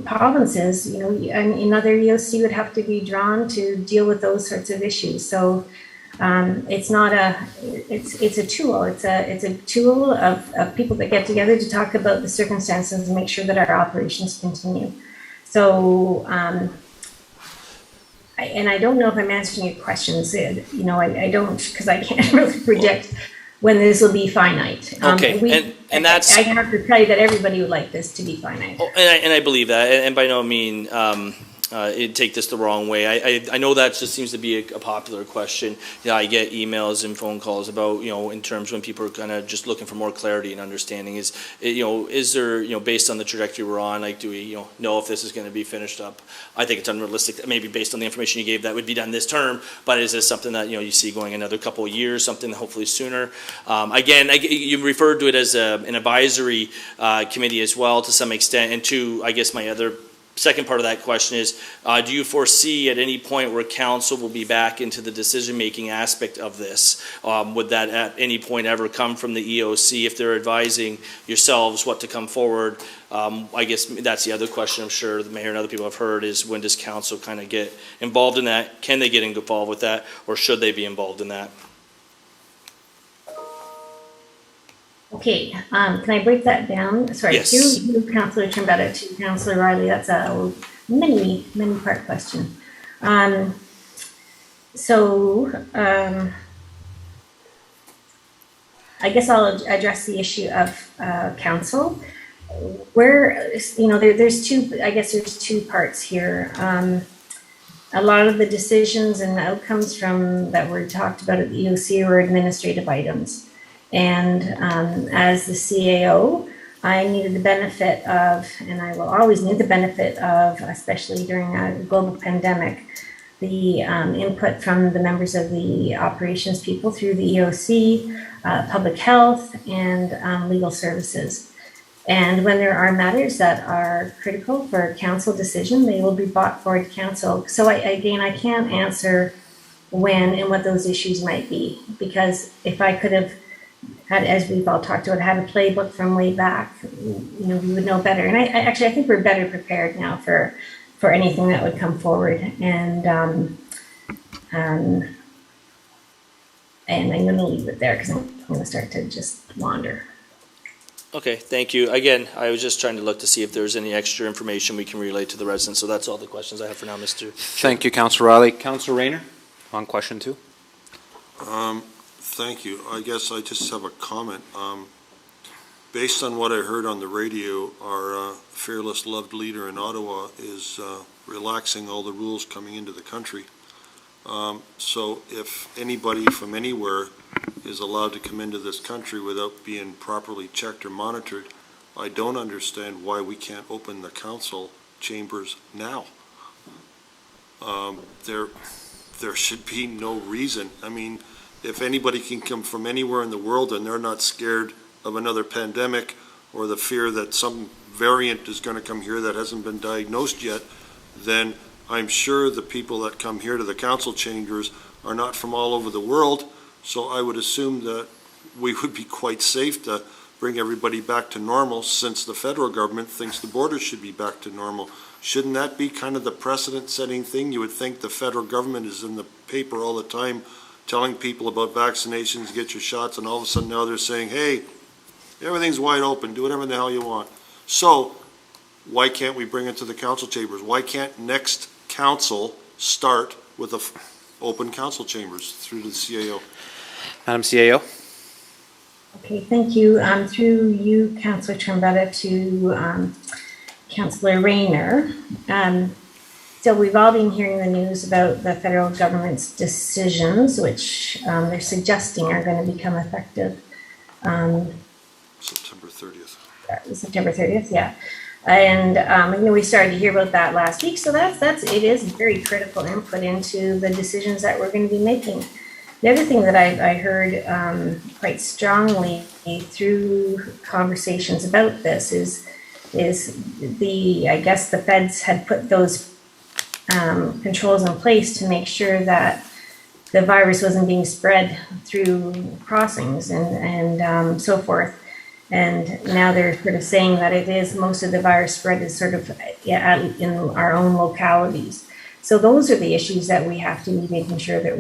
provinces, another EOC would have to be drawn to deal with those sorts of issues. So it's not it's a tool. It's a tool of people that get together to talk about the circumstances and make sure that our operations continue. So. I don't know if I'm answering your questions. I don't, because I can't really predict when this will be finite. Okay, and that's... I have to tell you that everybody would like this to be finite. Oh, and I believe that, and by no means take this the wrong way. I know that just seems to be a popular question. I get emails and phone calls about, in terms when people are kind of just looking for more clarity and understanding is there, based on the trajectory we're on, do we, know if this is going to be finished up? I think it's unrealistic, maybe based on the information you gave, that would be done this term, but is this something that, you see going another couple of years, something hopefully sooner? Again, you referred to it as an advisory committee as well to some extent, and to, I guess my other second part of that question is, do you foresee at any point where council will be back into the decision-making aspect of this? Would that at any point ever come from the EOC if they're advising yourselves what to come forward? I guess that's the other question I'm sure the mayor and other people have heard is, when does council kind of get involved in that? Can they get involved with that, or should they be involved in that? Okay, can I break that down? Sorry, yes. To Councillor Trombetta, to Councillor Riley, that's a many-part question. I guess I'll address the issue of council. There's two parts here. A lot of the decisions and outcomes that were talked about at the EOC were administrative items. And as the CAO, I needed the benefit of, and I will always need the benefit of, especially during a global pandemic, the input from the members of the operations people through the EOC, public health, and legal services. And when there are matters that are critical for council decision, they will be brought forward to council. So I can't answer when and what those issues might be, because if I could have had, as we've all talked about, had a playbook from way back, we would know better. And I think we're better prepared now for anything that would come forward. And I'm going to leave it there because I'm going to start to just wander. Okay, thank you. Again, I was just trying to look to see if there's any extra information we can relay to the residents. So that's all the questions I have for now, Mr. Thank you, Councillor Riley. Councillor Rayner, on question 2. Thank you. I guess I just have a comment. based on what I heard on the radio, our fearless, loved leader in Ottawa is relaxing all the rules coming into the country. So if anybody from anywhere is allowed to come into this country without being properly checked or monitored, I don't understand why we can't open the council chambers now. There should be no reason. I mean, if anybody can come from anywhere in the world and they're not scared of another pandemic or the fear that some variant is going to come here that hasn't been diagnosed yet, then I'm sure the people that come here to the council chambers are not from all over the world. So I would assume that we would be quite safe to bring everybody back to normal, since the federal government thinks the borders should be back to normal. Shouldn't that be kind of the precedent-setting thing? You would think the federal government is in the paper all the time telling people about vaccinations, get your shots, and all of a sudden now they're saying, hey, everything's wide open, do whatever the hell you want. So why can't we bring it to the council chambers? Why can't next council start with open council chambers through the CAO? Madam CAO? Okay, thank you. Through you, Councillor Trombetta, to Councillor Rayner. So we've all been hearing the news about the federal government's decisions, which they're suggesting are going to become effective September 30th. September 30th, yeah. And we started to hear about that last week. So it is very critical input into the decisions that we're going to be making. The other thing that I heard quite strongly through conversations about this is I guess the feds had put those controls in place to make sure that the virus wasn't being spread through crossings and so forth. And now they're sort of saying that most of the virus spread is sort of in our own localities. So those are the issues that we have to be making sure that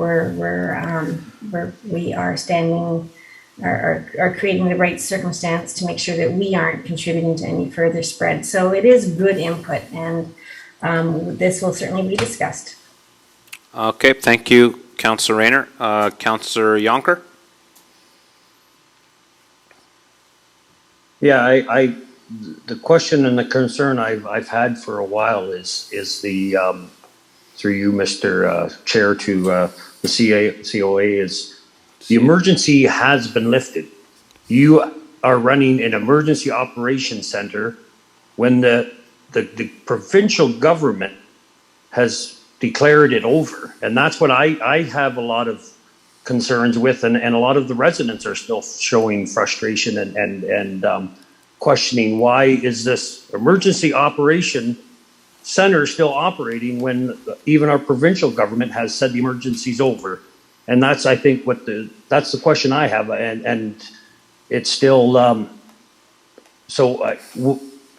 we are standing, are creating the right circumstance to make sure that we aren't contributing to any further spread. So it is good input, and this will certainly be discussed. Okay, thank you, Councillor Rayner. Councillor Yonker? Yeah, the question and the concern I've had for a while is the through you, Mr. Chair, to the COA, is the emergency has been lifted. You are running an emergency operations center when the provincial government has declared it over, and that's what I have a lot of concerns with, and a lot of the residents are still showing frustration and questioning, why is this emergency operation center still operating when even our provincial government has said the emergency's over? And that's, I think, that's the question I have, and it's still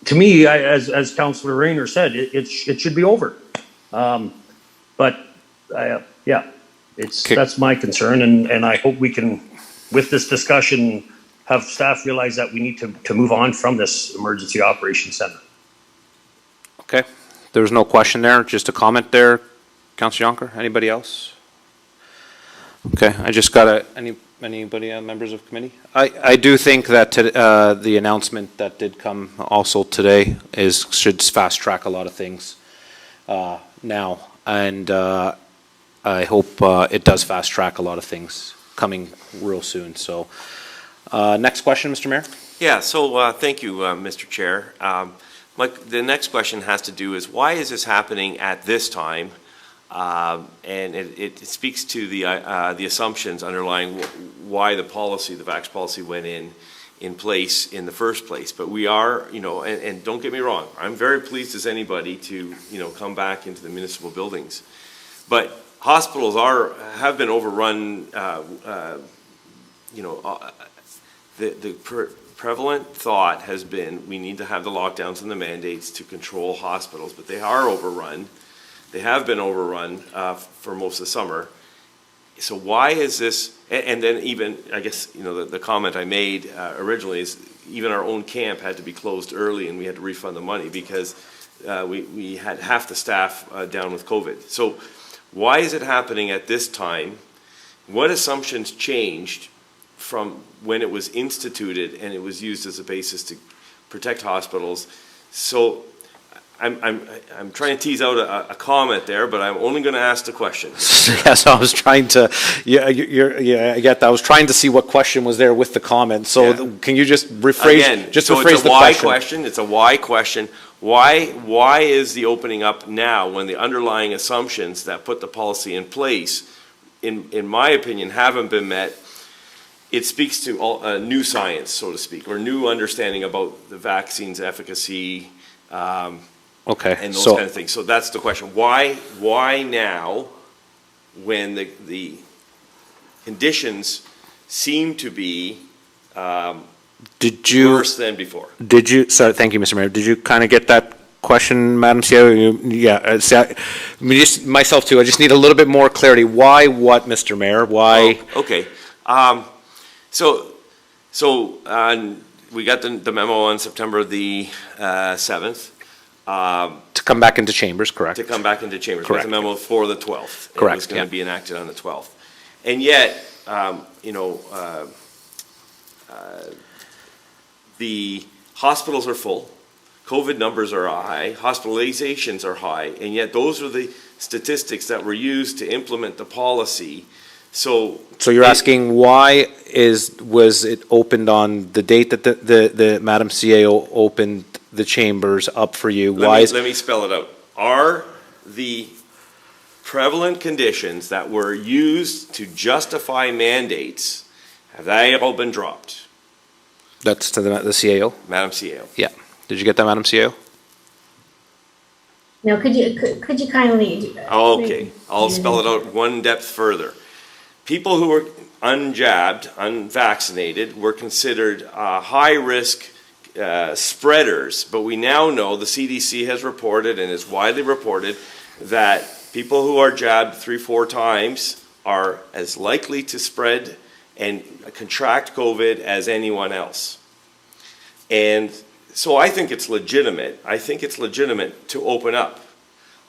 to me, as Councillor Rayner said, it should be over, but that's my concern, and I hope we can, with this discussion, have staff realize that we need to move on from this emergency operations center. Okay, there was no question there, just a comment there. Councillor Yonker, anybody else? Okay, I just got anybody, members of committee? I do think that the announcement that did come also today should fast track a lot of things now, and I hope it does fast track a lot of things coming real soon. So, next question, Mr. Mayor. Yeah, so thank you, Mr. Chair. The next question has to do is, why is this happening at this time? And it speaks to the assumptions underlying why the vax policy went in place in the first place. But we are, and don't get me wrong, I'm very pleased as anybody to, come back into the municipal buildings. But hospitals have been overrun. The prevalent thought has been we need to have the lockdowns and the mandates to control hospitals, but they are overrun. They have been overrun for most of the summer. So why is this? And then even, I guess, the comment I made originally is even our own camp had to be closed early, and we had to refund the money because we had half the staff down with COVID. So why is it happening at this time? What assumptions changed from when it was instituted and it was used as a basis to protect hospitals. So I'm trying to tease out a comment there, but I'm only going to ask the question. Yeah, so I was trying to, I get that. I was trying to see what question was there with the comment. So Yeah. can you just rephrase, Again, just so rephrase it's a the why question? question. It's a why question. Why is the opening up now when the underlying assumptions that put the policy in place, in my opinion, haven't been met? It speaks to new science, so to speak, or new understanding about the vaccine's efficacy, Okay, and those so, kind of things. So that's the question. Why now, when the conditions seem to be did you, worse than before? sorry, thank you, Mr. Mayor. Did you kind of get that question, Madam CEO? Yeah, myself too. I just need a little bit more clarity. Why what, Mr. Mayor? Why? Oh, okay. So we got the memo on September the 7th. To come back into chambers, correct? To come back into chambers. Correct. With the memo for the 12th. Correct, It was going yeah. to be enacted on the 12th. And yet, the hospitals are full. COVID numbers are high. Hospitalizations are high. And yet those are the statistics that were used to implement the policy. So you're asking why was it opened on the date that the Madam CAO opened the chambers up for you? Let me spell it out. Are the prevalent conditions that were used to justify mandates, have they all been dropped? That's to the CAO? Madam CAO. Yeah. Did you get that, Madam CAO? No, could you kindly? Okay, I'll spell it out one depth further. People who were unjabbed, unvaccinated, were considered high-risk spreaders, but we now know, the CDC has reported and is widely reported, that people who are jabbed 3-4 times are as likely to spread and contract COVID as anyone else. And so I think it's legitimate. I think it's legitimate to open up.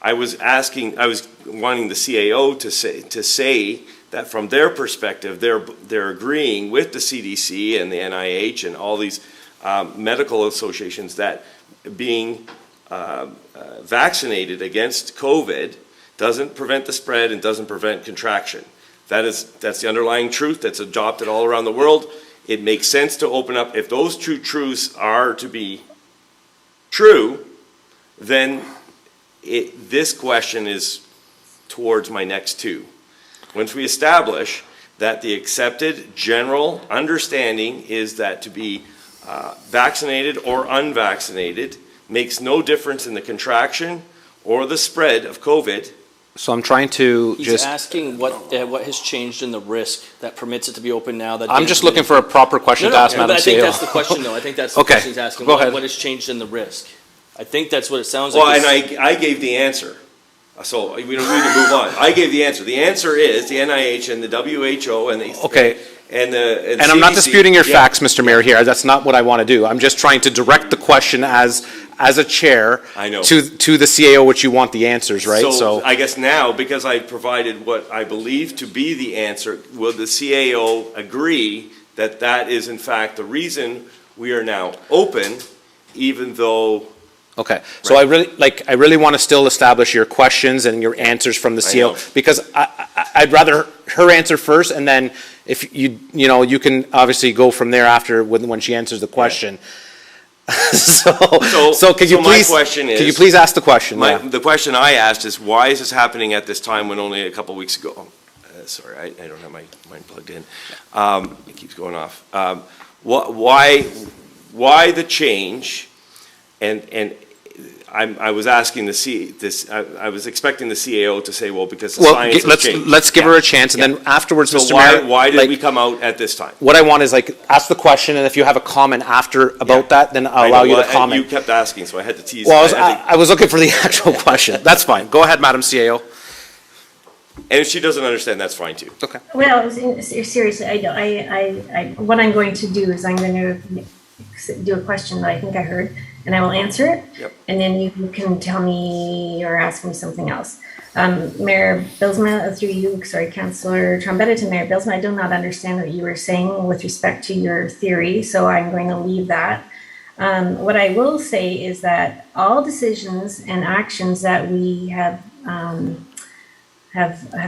I was wanting the CAO to say that from their perspective, they're agreeing with the CDC and the NIH and all these medical associations that being vaccinated against COVID doesn't prevent the spread and doesn't prevent contraction. That's the underlying truth that's adopted all around the world. It makes sense to open up. If those two truths are to be true, then this question is towards my next two. Once we establish that the accepted general understanding is that to be vaccinated or unvaccinated makes no difference in the contraction or the spread of COVID. So I'm trying to He's asking what has changed in the risk that permits it to be open now. That I'm just looking for a proper question to ask Madam I think CAO. that's the question, though. I think that's the Okay, question he's asking. go ahead. What has changed in the risk? I think that's what it sounds Well, like. and I gave the answer. So we don't need to move on. I gave the answer. The answer is the NIH and the WHO and the Okay. and I'm not CDC. disputing your Yeah. facts, Mr. Mayor, here. That's not what I want to do. I'm just trying to direct the question as a chair I know. to the CAO, which you want the answers, right? So I guess now, because I provided what I believe to be the answer, will the CAO agree that that is in fact the reason we are now open, even though? Okay, so I really want to still establish your questions and your answers from the I CAO, know. because I'd rather her answer first, and then if you can obviously go from there after when she answers the question. So can you my please, question is- can you please ask the question? Yeah. The question I asked is, why is this happening at this time when only a couple weeks ago? Sorry, I don't have my mind plugged in. It keeps going off. Why the change? And I was asking I was expecting the CAO to say, well, because the science has changed. Let's give her a chance, and then afterwards, So Mr. Mayor. why did like, we come out at this time? What I want is ask the question, and if you have a comment after about that, then I'll allow you to comment. You kept asking, so I had to tease. Well, I was looking for the actual question. That's fine. Go ahead, Madam CAO. And if she doesn't understand, that's fine too. Okay. Well, seriously, what I'm going to do is I'm going to do a question that I think I heard, and I will answer it. Yep. And then you can tell me or ask me something else. Mayor Bilsma, through you, sorry, Councillor Trombetta to Mayor Bilsma, I do not understand what you were saying with respect to your theory, so I'm going to leave that. What I will say is that all decisions and actions that we have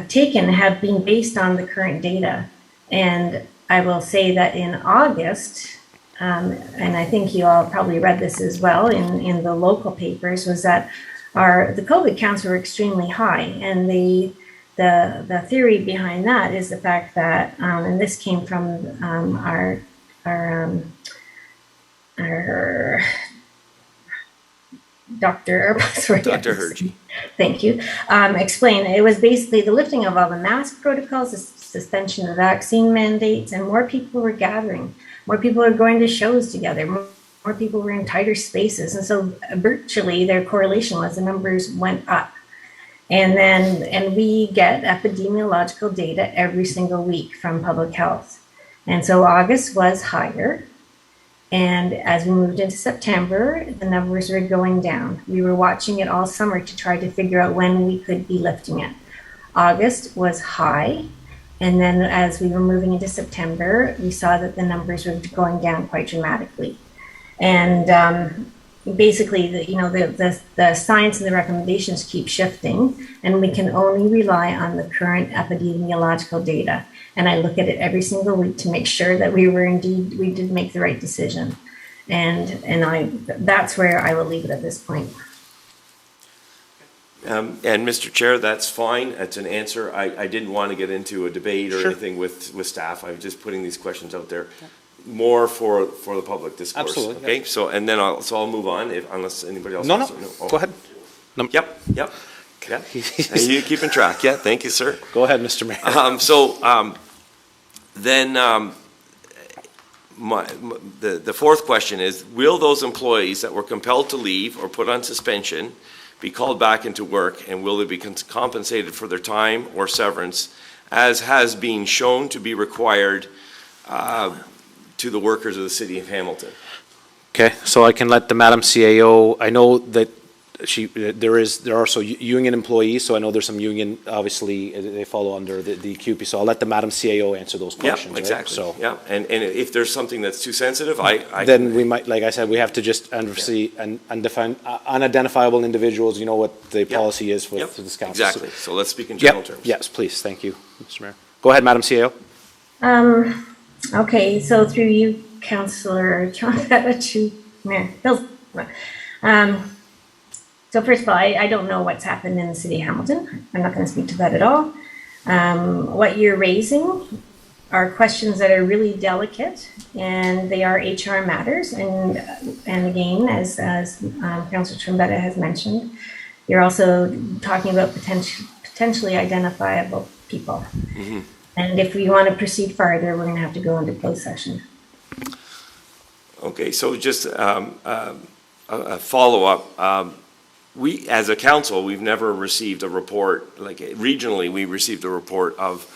taken have been based on the current data. And I will say that in August, and I think you all probably read this as well in the local papers, was that the COVID counts were extremely high. And the theory behind that is the fact that, and this came from our Dr. Hergy. Thank you. Explain. It was basically the lifting of all the mask protocols, the suspension of vaccine mandates, and more people were gathering. More people are going to shows together. More people were in tighter spaces. And so virtually their correlation was the numbers went up. And we get epidemiological data every single week from public health. And so August was higher. And as we moved into September, the numbers were going down. We were watching it all summer to try to figure out when we could be lifting it. August was high. And then as we were moving into September, we saw that the numbers were going down quite dramatically. And basically, the science and the recommendations keep shifting, and we can only rely on the current epidemiological data. And I look at it every single week to make sure that we did make the right decision. And that's where I will leave it at this point. And Mr. Chair, that's fine. It's an answer. I didn't want to get into a debate or anything with staff. I'm just putting these questions out there more for the public discourse. Absolutely. Okay. So and then I'll move on unless anybody else. No. wants to know. Oh. Go ahead. No. Yep. Yeah. Are you keeping track? Yeah. Thank you, sir. Go ahead, Mr. Mayor. The fourth question is, will those employees that were compelled to leave or put on suspension be called back into work, and will they be compensated for their time or severance, as has been shown to be required to the workers of the city of Hamilton? Okay, so I can let the Madam CAO, I know that there are also union employees, so I know there's some union, obviously, they follow under the QP, so I'll let the Madam CAO answer those questions. Yeah, exactly. Right? So, yeah, and if there's something that's too sensitive, then we might, like I said, we have to just obviously undefine unidentifiable individuals. You know what the policy is with this council. Exactly. So let's speak in general terms. Yes, please. Thank you, Mr. Mayor. Go ahead, Madam CAO. Okay, so through you, Councillor Trombetta to Mayor Bilsma. So first of all, I don't know what's happened in the city of Hamilton. I'm not going to speak to that at all. What you're raising are questions that are really delicate, and they are HR matters. And again, as Councillor Trombetta has mentioned, you're also talking about potentially identifiable people. Mm-hmm. And if we want to proceed farther, we're going to have to go into closed session. Okay, so just a follow-up. We, as a council, we've never received a report, like regionally, we received a report of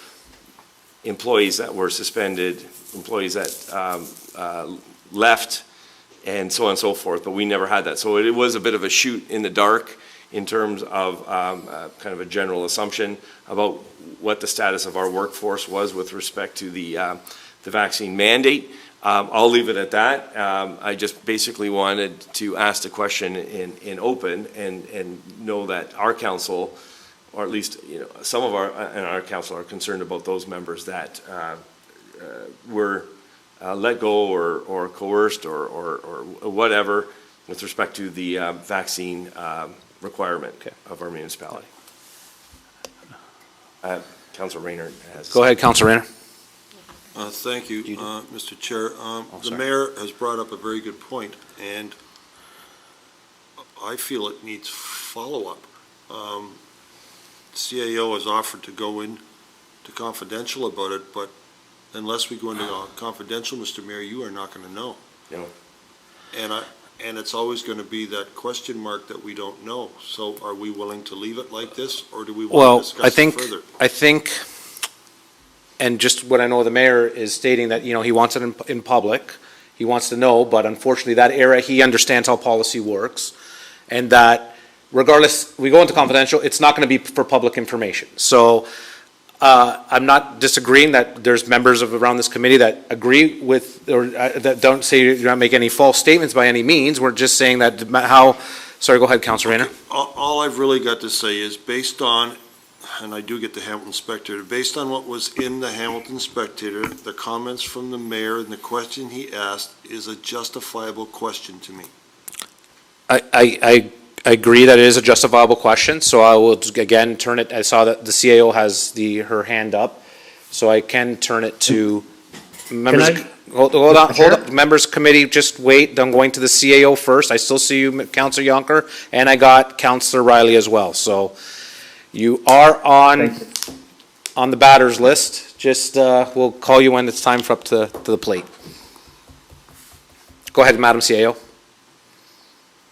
employees that were suspended, employees that left, and so on and so forth, but we never had that. So it was a bit of a shoot in the dark in terms of kind of a general assumption about what the status of our workforce was with respect to the vaccine mandate. I'll leave it at that. I just basically wanted to ask the question in open and know that our council, or at least some of our council are concerned about those members that were let go or coerced or whatever with respect to the vaccine requirement of our municipality. Councilor Rayner has. Go ahead, Councilor Rayner. Thank you, Mr. Chair. The mayor has brought up a very good point, and I feel it needs follow-up. CAO has offered to go into confidential about it, but unless we go into confidential, Mr. Mayor, you are not going to know. No. And it's always going to be that question mark that we don't know. So are we willing to leave it like this, or do we want to discuss it further? I think, and just what I know, the mayor is stating that, he wants it in public. he wants to know, but unfortunately that area, he understands how policy works. And that regardless, we go into confidential, it's not going to be for public information. So I'm not disagreeing that there's members of around this committee that agree with, or that don't say you're not making any false statements by any means. We're just saying that how, sorry, go ahead, Councilor Rayner. All I've really got to say is based on, and I do get the Hamilton Spectator, based on what was in the Hamilton Spectator, the comments from the mayor and the question he asked is a justifiable question to me. I agree that it is a justifiable question, so I will again turn it, I saw that the CAO has her hand up, so I can turn it to members. Hold on, members committee, just wait, I'm going to the CAO first. I still see you, Councilor Yonker, and I got Councilor Riley as well, so you are on the batters list. Just, we'll call you when it's time for up to the plate. Go ahead, Madam CAO.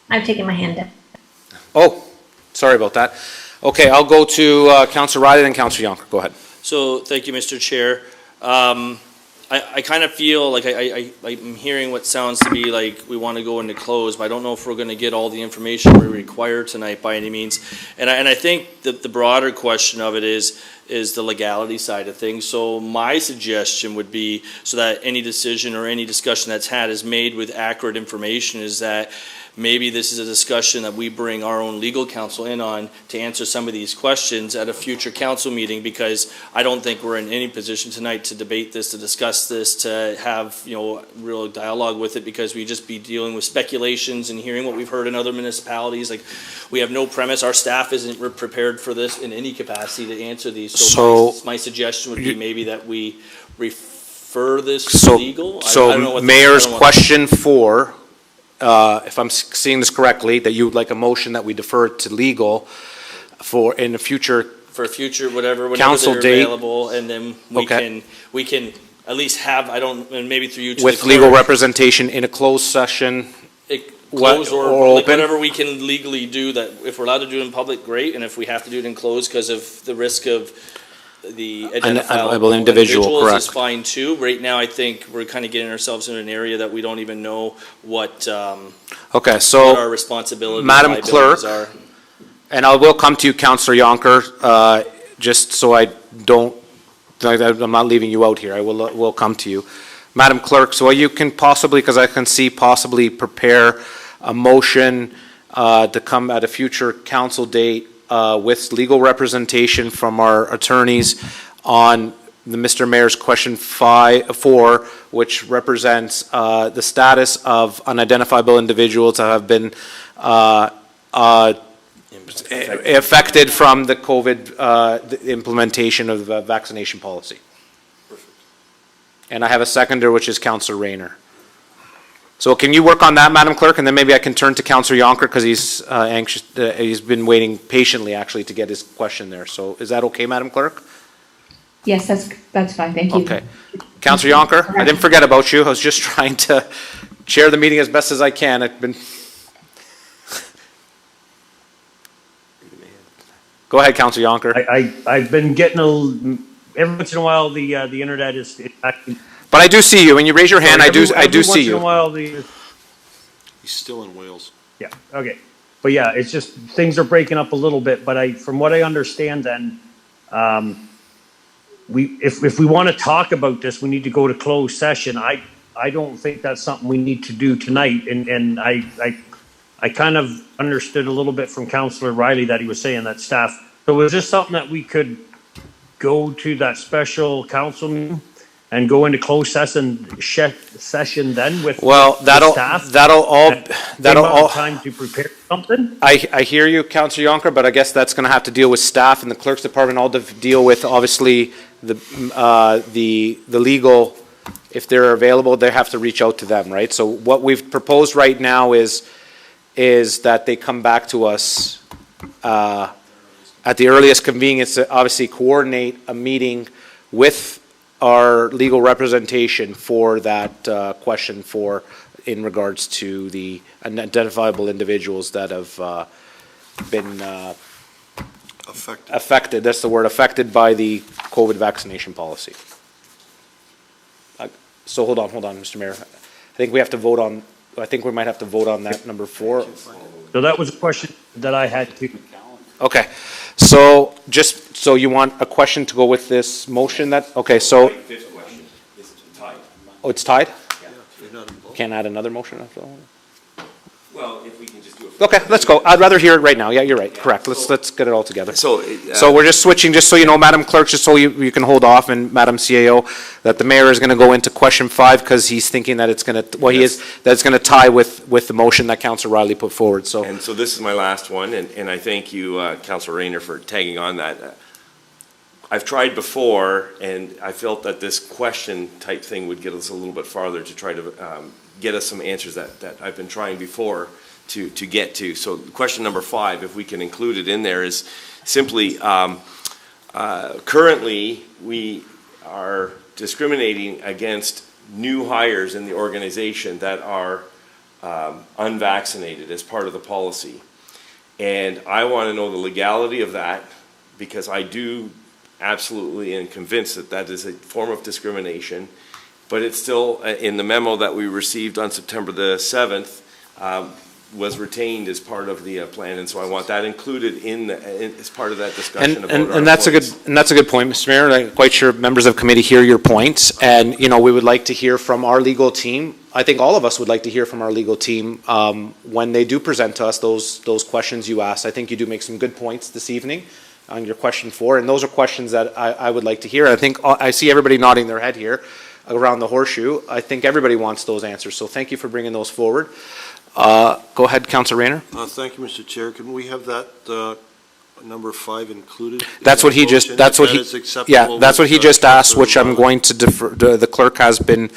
I've taken my hand down. Oh, sorry about that. Okay, I'll go to Councilor Riley and Councilor Yonker. Go ahead. So, thank you, Mr. Chair. I kind of feel like I'm hearing what sounds to be like we want to go into close, but I don't know if we're going to get all the information we require tonight by any means. And I think that the broader question of it is the legality side of things. So my suggestion would be, so that any decision or any discussion that's had is made with accurate information, is that maybe this is a discussion that we bring our own legal counsel in on to answer some of these questions at a future council meeting, because I don't think we're in any position tonight to debate this, to discuss this, to have, real dialogue with it, because we just be dealing with speculations and hearing what we've heard in other municipalities. Like, we have no premise, our staff isn't prepared for this in any capacity to answer these. So my suggestion would be maybe that we refer this to legal. I don't know what Mayor's question 4, if I'm seeing this correctly, that you would like a motion that we defer to legal for in the future. For a future, whenever council they're date, available, and then we can at least have, and maybe through you to with legal representation in a closed session. Close or open? Whatever we can legally do, that if we're allowed to do it in public, great, and if we have to do it in closed because of the risk of the identifiable individuals, correct, is fine too. Right now, I think we're kind of getting ourselves in an area that we don't even know what what our responsibilities, Madam Clerk, are. And I will come to you, Councilor Yonker, just so I'm not leaving you out here. I will come to you. Madam Clerk, so you can possibly, because I can see possibly prepare a motion to come at a future council date with legal representation from our attorneys on the Mr. Mayor's question 4, which represents the status of unidentifiable individuals that have been affected from the COVID the implementation of the vaccination policy. And I have a seconder, which is Councilor Rayner. So can you work on that, Madam Clerk, and then maybe I can turn to Councilor Yonker, because he's anxious. He's been waiting patiently, actually, to get his question there. So is that okay, Madam Clerk? Yes, that's fine. Thank you. Okay. Councilor Yonker, I didn't forget about you. I was just trying to chair the meeting as best as I can. I've been. Go ahead, Councilor Yonker. I've been getting every once in a while the internet is acting. But I do see you. When you raise your hand, I do see you. Once in a while He's still in Wales. Yeah, okay. But yeah, it's just, things are breaking up a little bit, but from what I understand then, if we want to talk about this, we need to go to closed session. I don't think that's something we need to do tonight, and I kind of understood a little bit from Councilor Riley that he was saying that staff, so is this something that we could go to that special council meeting and go into closed session then with that'll all time to prepare something? I hear you, Councilor Yonker, but I guess that's going to have to deal with staff and the clerk's department, all to deal with, obviously, the legal, if they're available, they have to reach out to them, right? So what we've proposed right now is that they come back to us at the earliest convenience to obviously coordinate a meeting with our legal representation for that question in regards to the unidentifiable individuals that have been affected. That's the word, affected by the COVID vaccination policy. So hold on, Mr. Mayor. I think we have to vote on, I think we might have to vote on that number 4. So that was a question that I had too. Okay, so just, so you want a question to go with this motion that, okay, so, Fifth question is tied. oh, it's tied? You're not involved. Can't add another motion after that one? Well, if we can just do it. Okay, let's go. I'd rather hear it right now. Yeah, you're right. Correct. Let's get it all together. So. So we're just switching, just so you know, Madam Clerk, just so you can hold off, and Madam CAO, that the mayor is going to go into question 5 because he's thinking that it's going to, well, he is, that it's going to tie with the motion that Councilor Riley put forward, so. And so this is my last one, and I thank you, Councilor Rayner, for tagging on that. I've tried before, and I felt that this question type thing would get us a little bit farther to try to get us some answers that I've been trying before to get to. So question number 5, if we can include it in there, is simply, currently, we are discriminating against new hires in the organization that are unvaccinated as part of the policy. And I want to know the legality of that, because I do absolutely am convinced that that is a form of discrimination. But it's still, in the memo that we received on September the 7th, was retained as part of the plan, and so I want that included as part of that discussion about our And that's a good, employees. and that's a good point, Mr. Mayor. I'm quite sure members of committee hear your points, and, you know, we would like to hear from our legal team. I think all of us would like to hear from our legal team when they do present to us those questions you asked. I think you do make some good points this evening on your question 4, and those are questions that I would like to hear. I think, I see everybody nodding their head here around the horseshoe. I think everybody wants those answers, so thank you for bringing those forward. Go ahead, Councilor Rayner. Thank you, Mr. Chair. Can we have that number 5 included? in That's what the he just, motion, that's if what that he, is acceptable yeah, that's what with, he just asked, Councilor which I'm Riley? going to defer, the clerk has been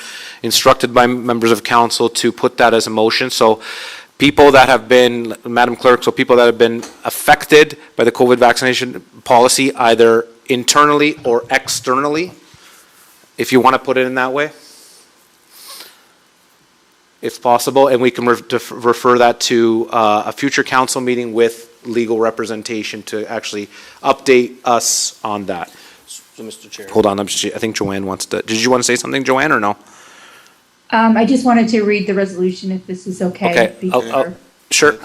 instructed by members of council to put that as a motion. So people that have been, Madam Clerk, so people that have been affected by the COVID vaccination policy, either internally or externally, if you want to put it in that way, if possible, and we can refer that to a future council meeting with legal representation to actually update us on that. So, Mr. Chair. Hold on, I think Joanne wants to, did you want to say something, Joanne, or no? I just wanted to read the resolution if this is okay. Okay, before. Sure.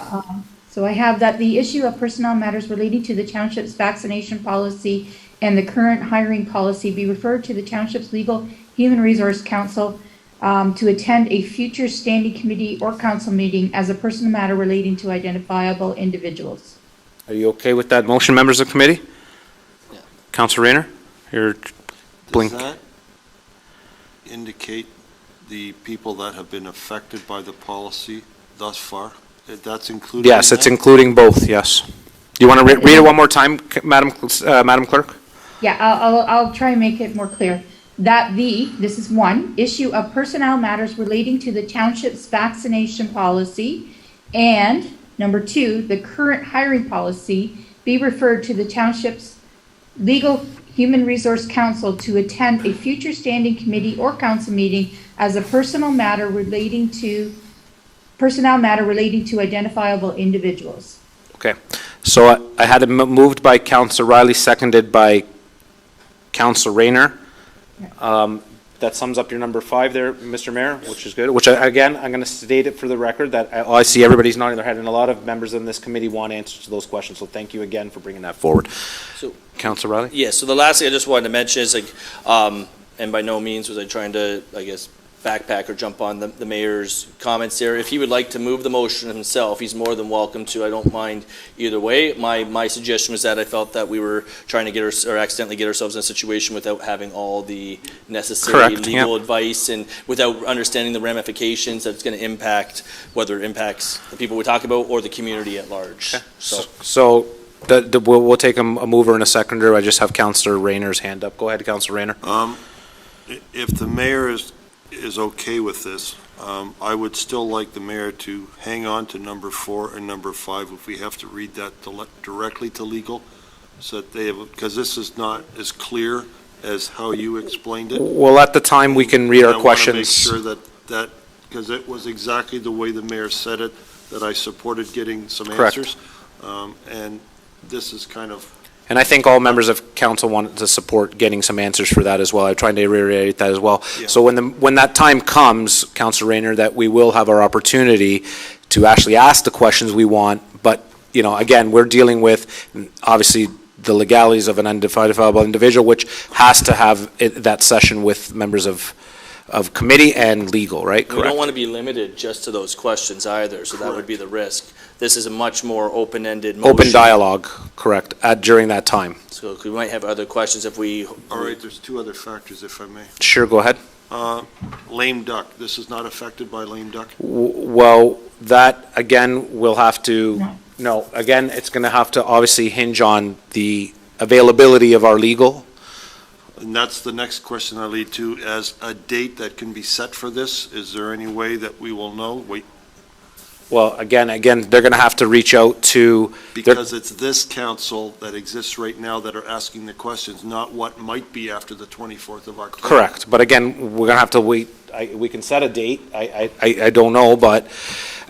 So I have that the issue of personnel matters relating to the township's vaccination policy and the current hiring policy be referred to the township's legal human resource council to attend a future standing committee or council meeting as a personal matter relating to identifiable individuals. Are you okay with that motion, members of the committee? Yeah. Councilor Rayner, you're blink. Does that indicate the people that have been affected by the policy thus far? That's included? Yes, in it's that? including both, yes. Do you want to read it one more time, Madam Clerk? Yeah, I'll try and make it more clear. That this is 1, issue of personnel matters relating to the township's vaccination policy, and number 2, the current hiring policy be referred to the township's legal human resource council to attend a future standing committee or council meeting as a personnel matter relating to identifiable individuals. Okay, so I had it moved by Councilor Riley, seconded by Councilor Rayner. That sums up your number 5 there, Mr. Mayor, which is good, which again, I'm going to state it for the record that I see everybody's nodding their head, and a lot of members in this committee want answers to those questions, so thank you again for bringing that forward. So- Councilor Riley? Yeah, so the last thing I just wanted to mention is like, and by no means was I trying to, I guess, backpack or jump on the mayor's comments there. If he would like to move the motion himself, he's more than welcome to. I don't mind either way. My suggestion was that I felt that we were trying to get or accidentally get ourselves in a situation without having all the necessary Correct, legal advice and without understanding the ramifications that it's going to impact, whether it impacts the people we talk about or the community at large. So we'll take a mover and a seconder. I just have Councilor Rayner's hand up. Go ahead, Councilor Rayner. If the mayor is okay with this, I would still like the mayor to hang on to number 4 and number 5 if we have to read that directly to legal, so that they have, because this is not as clear as how you explained it. Well, at the time, we can read And our questions. I want to make sure that, because it was exactly the way the mayor said it, that I supported getting some Correct. answers. And this is kind of And I think all members of council wanted to support getting some answers for that as well. I'm trying to reiterate that as well. Yeah. So when that time comes, Councilor Rayner, that we will have our opportunity to actually ask the questions we want, but, you know, again, we're dealing with, obviously, the legalities of an identifiable individual, which has to have that session with members of committee and legal, right? We don't Correct. want to be limited just to those questions either, so that would be the risk. This is a much more open-ended motion. Open dialogue, correct, during that time. So we might have other questions if we. All right, there's two other factors, if I may. Sure, go ahead. Lame duck, this is not affected by lame duck? Well, that, again, will have to, no, again, it's going to have to obviously hinge on the availability of our legal. And that's the next question I lead to, as a date that can be set for this, is there any way that we will know? Wait, Well, again, they're going to have to reach out to. because it's this council that exists right now that are asking the questions, not what might be after the 24th of October. Correct, but again, we're going to have to wait. We can set a date. I don't know, but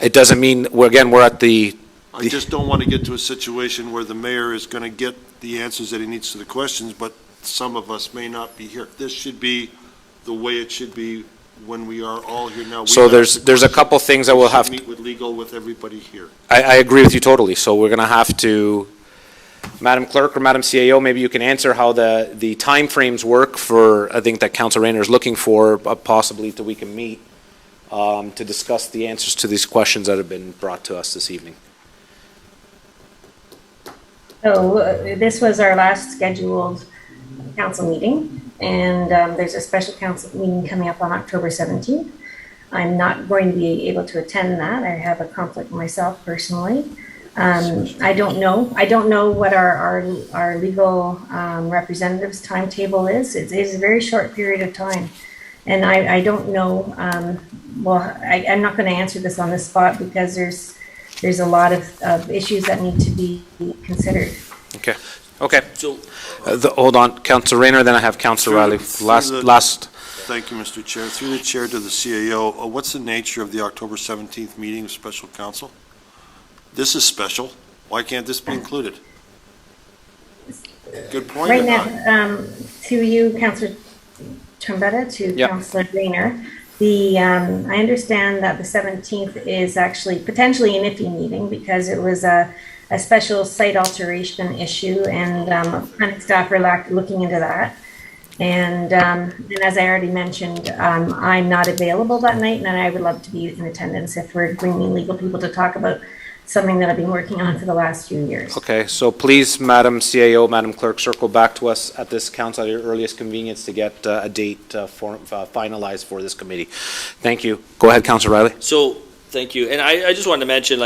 it doesn't mean, we're at the. I just don't want to get to a situation where the mayor is going to get the answers that he needs to the questions, but some of us may not be here. This should be the way it should be when we are all here now. We So ask the there's a questions. couple things that We we'll should have, meet with legal with everybody here. I agree with you totally. So we're going to have to, Madam Clerk or Madam CAO, maybe you can answer how the timeframes work for, I think that Council Rayner is looking for, possibly till we can meet, to discuss the answers to these questions that have been brought to us this evening. So this was our last scheduled council meeting, and there's a special council meeting coming up on October 17th. I'm not going to be able to attend that. I have a conflict myself personally. I don't know what our legal representative's timetable is. It is a very short period of time. And I don't know, I'm not going to answer this on the spot because there's a lot of issues that need to be considered. Okay. So Hold on, Council Rayner, then I have Council Riley. Last. Thank you, Mr. Chair. Through the chair to the CAO, what's the nature of the October 17th meeting of special council? This is special. Why can't this be included? Good point. Right or not? now, to you, Councillor Trombetta, to Yep. Councillor Rayner, I understand that the 17th is actually potentially an iffy meeting because it was a special site alteration issue, and planning staff are looking into that. And as I already mentioned, I'm not available that night, and I would love to be in attendance if we're bringing legal people to talk about something that I've been working on for the last few years. Okay, so please, Madam CAO, Madam Clerk, circle back to us at this council at your earliest convenience to get a date finalized for this committee. Thank you. Go ahead, Councilor Riley. So, thank you. And I just wanted to mention,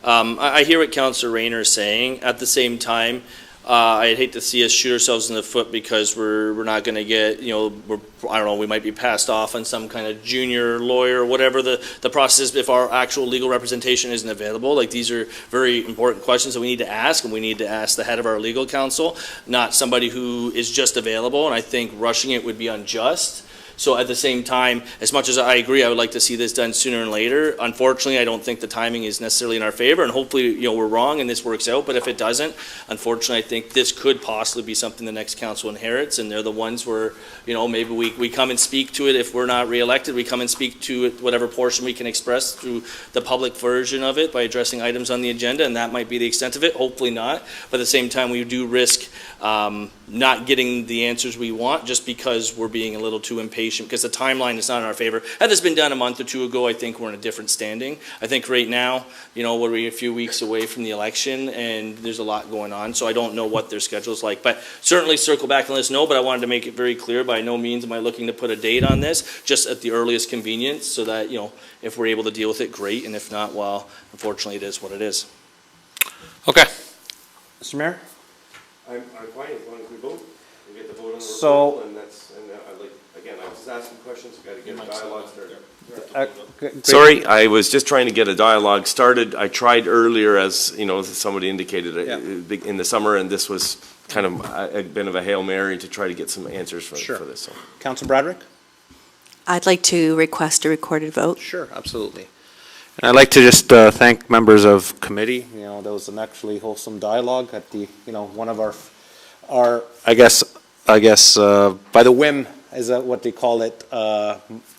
I hear what Councillor Rayner is saying. At the same time, I'd hate to see us shoot ourselves in the foot because we're not going to get, I don't know, we might be passed off on some kind of junior lawyer or whatever the process is if our actual legal representation isn't available. These are very important questions that we need to ask, and we need to ask the head of our legal counsel, not somebody who is just available, and I think rushing it would be unjust. So at the same time, as much as I agree, I would like to see this done sooner and later. Unfortunately, I don't think the timing is necessarily in our favor, and hopefully, we're wrong and this works out. But if it doesn't, unfortunately, I think this could possibly be something the next council inherits, and they're the ones where, maybe we come and speak to it. If we're not reelected, we come and speak to it, whatever portion we can express through the public version of it by addressing items on the agenda, and that might be the extent of it. Hopefully not. But at the same time, we do risk not getting the answers we want just because we're being a little too impatient, because the timeline is not in our favor. Had this been done a month or two ago, I think we're in a different standing. I think right now, we're a few weeks away from the election, and there's a lot going on, so I don't know what their schedule is like. But certainly circle back and let us know, but I wanted to make it very clear, by no means am I looking to put a date on this, just at the earliest convenience, so that, if we're able to deal with it, great, and if not, well, unfortunately, it is what it is. Okay. Mr. Mayor? I'm fine, as long as we vote, we get the vote on the So- referral, and again, I was just asking questions, we gotta get a dialogue started. Sorry, I was just trying to get a dialogue started. I tried earlier, as somebody indicated, in the summer, and this was kind of a bit of a Hail Mary to try to get some answers for this. So. Councilor Bradrick? I'd like to request a recorded vote. Sure, absolutely. And I'd like to just thank members of committee. There was an actually wholesome dialogue at the, one of our are, I guess, by the whim, is that what they call it,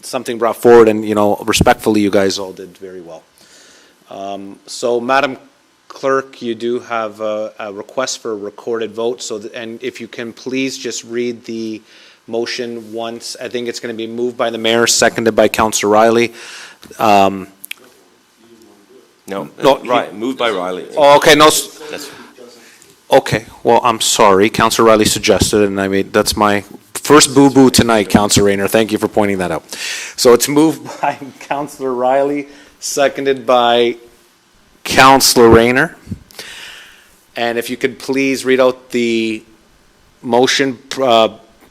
something brought forward, and, respectfully, you guys all did very well. So, Madam Clerk, you do have a request for a recorded vote, and if you can please just read the motion once. I think it's going to be moved by the mayor, seconded by Councillor Riley. No, Right. moved by Riley. Oh, okay, no. That's- Okay, well, I'm sorry. Councillor Riley suggested, and I mean, that's my first boo-boo tonight, Councillor Rayner. Thank you for pointing that out. So it's moved by Councillor Riley, seconded by Councillor Rayner. And if you could please read out the motion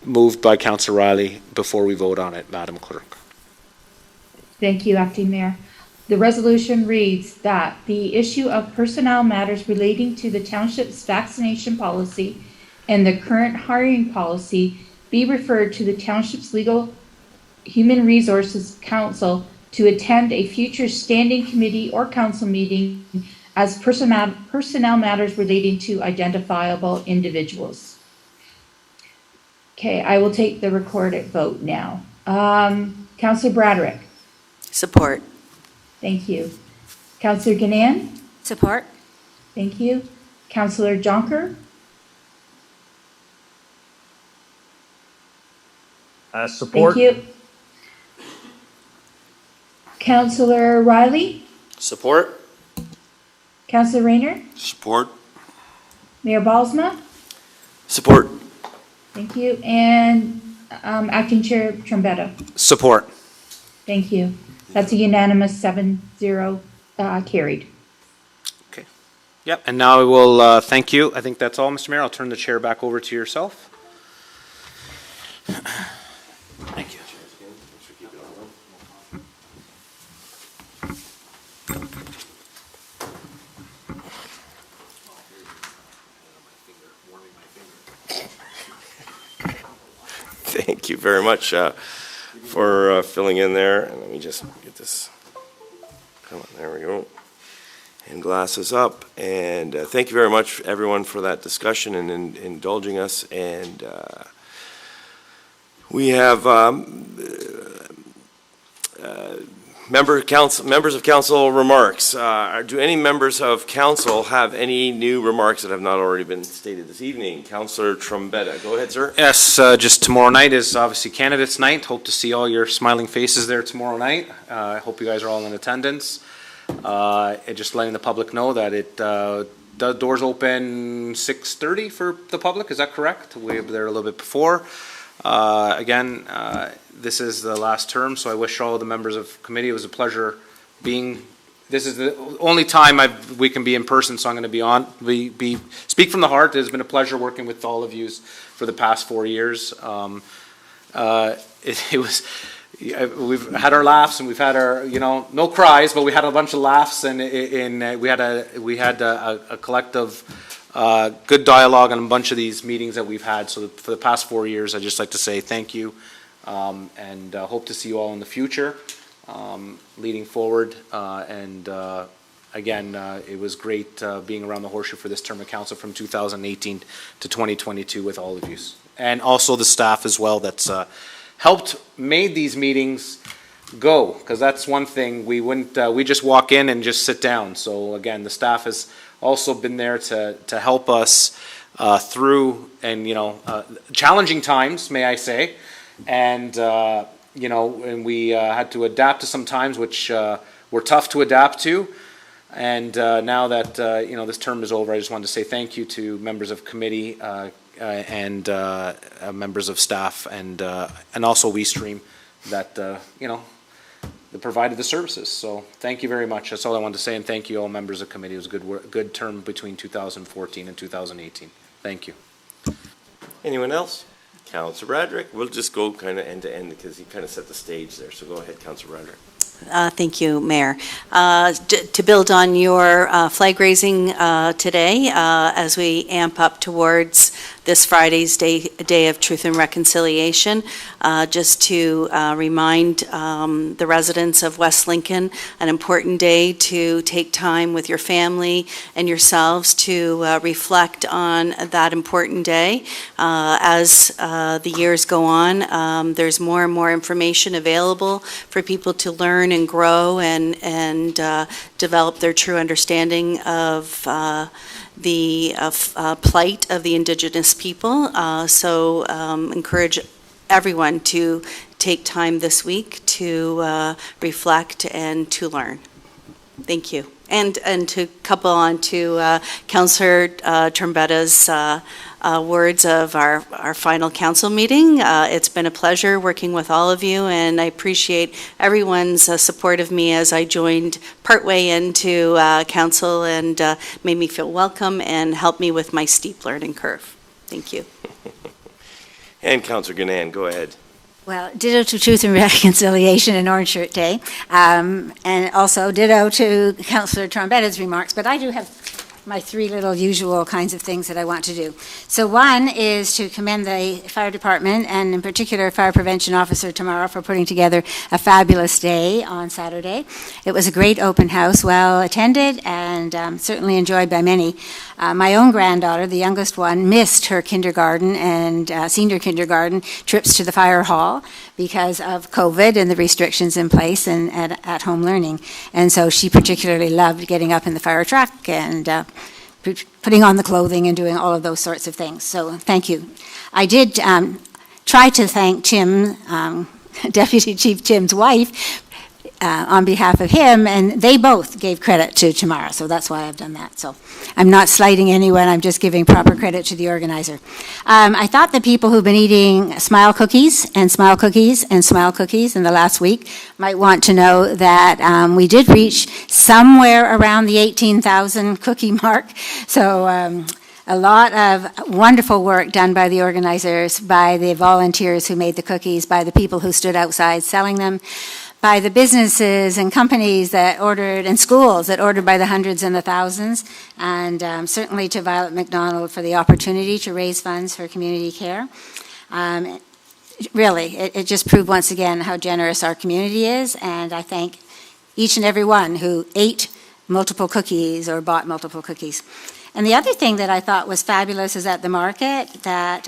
moved by Councillor Riley before we vote on it, Madam Clerk. Thank you, Acting Mayor. The resolution reads that the issue of personnel matters relating to the township's vaccination policy and the current hiring policy be referred to the township's legal human resources council to attend a future standing committee or council meeting as personnel matters relating to identifiable individuals. Okay, I will take the recorded vote now. Councillor Bradrick. Support. Thank you. Councillor Ganan? Support? Thank you. Councillor Jonker? Support? Thank you. Councillor Riley? Support? Councillor Rayner? Support? Mayor Balsma? Support. Thank you. And Acting Chair Trombetta? Support. Thank you. That's a unanimous 7-0 carried. Yep, and now I will thank you. I think that's all, Mr. Mayor. I'll turn the chair back over to yourself. Thank you. Thank you very much for filling in there. And let me just get this. Come on, there we go. And glasses up. And thank you very much, everyone, for that discussion and indulging us. And we have members of council remarks. Do any members of council have any new remarks that have not already been stated this evening? Councillor Trombetta, go ahead, sir. Yes, just tomorrow night is obviously candidates' night. Hope to see all your smiling faces there tomorrow night. I hope you guys are all in attendance. Just letting the public know that the doors open 6:30 for the public. Is that correct? We were there a little bit before. Again, this is the last term, so I wish all the members of committee, it was a pleasure being, this is the only time we can be in person, so I'm going to speak from the heart. It has been a pleasure working with all of you for the past 4 years. We've had our laughs and we've had our, no cries, but we had a bunch of laughs, and we had a collective good dialogue on a bunch of these meetings that we've had. So for the past 4 years, I'd just like to say thank you, and hope to see you all in the future, leading forward. Again, it was great being around the horseshoe for this term of council from 2018 to 2022 with all of you. And also the staff as well that's helped made these meetings go, because that's one thing. We just walk in and just sit down. So again, the staff has also been there to help us through challenging times, may I say, and and we had to adapt to some times which were tough to adapt to. And now that this term is over, I just wanted to say thank you to members of committee and members of staff and also WeStream that that provided the services. So thank you very much. That's all I wanted to say, and thank you all members of committee. It was a good term between 2014 and 2018. Thank you. Anyone else? Councillor Bradrick. We'll just go kind of end to end because he kind of set the stage there. So go ahead, Councillor Bradrick. Thank you, Mayor. To build on your flag raising today, as we amp up towards this Friday's Day of Truth and Reconciliation, just to remind the residents of West Lincoln, an important day to take time with your family and yourselves to reflect on that important day. As the years go on, there's more and more information available for people to learn and grow and develop their true understanding of the plight of the Indigenous people. So encourage everyone to take time this week to reflect and to learn. Thank you. And to couple on to Councillor Trombetta's words of our final council meeting. It's been a pleasure working with all of you, and I appreciate everyone's support of me as I joined partway into council and made me feel welcome and helped me with my steep learning curve. Thank you. And Councillor Ganane, go ahead. Well, ditto to Truth and Reconciliation and Orange Shirt Day, and also ditto to Councillor Trombetta's remarks, but I do have my three little usual kinds of things that I want to do. So one is to commend the fire department, and in particular Fire Prevention Officer tomorrow, for putting together a fabulous day on Saturday. It was a great open house, well attended, and certainly enjoyed by many. My own granddaughter, the youngest one, missed her kindergarten and senior kindergarten trips to the fire hall because of COVID and the restrictions in place and at-home learning. And so she particularly loved getting up in the fire truck and putting on the clothing and doing all of those sorts of things. So thank you. I did try to thank Tim, Deputy Chief Tim's wife, on behalf of him, and they both gave credit to Tamara, so that's why I've done that. So I'm not slighting anyone, I'm just giving proper credit to the organizer. I thought the people who've been eating Smile Cookies and Smile Cookies and Smile Cookies in the last week might want to know that we did reach somewhere around the 18,000 cookie mark. So a lot of wonderful work done by the organizers, by the volunteers who made the cookies, by the people who stood outside selling them, by the businesses and companies that ordered, and schools that ordered by the hundreds and the thousands, and certainly to Violet McDonald for the opportunity to raise funds for community care. Really, it just proved once again how generous our community is, and I thank each and every one who ate multiple cookies or bought multiple cookies. And the other thing that I thought was fabulous is at the market that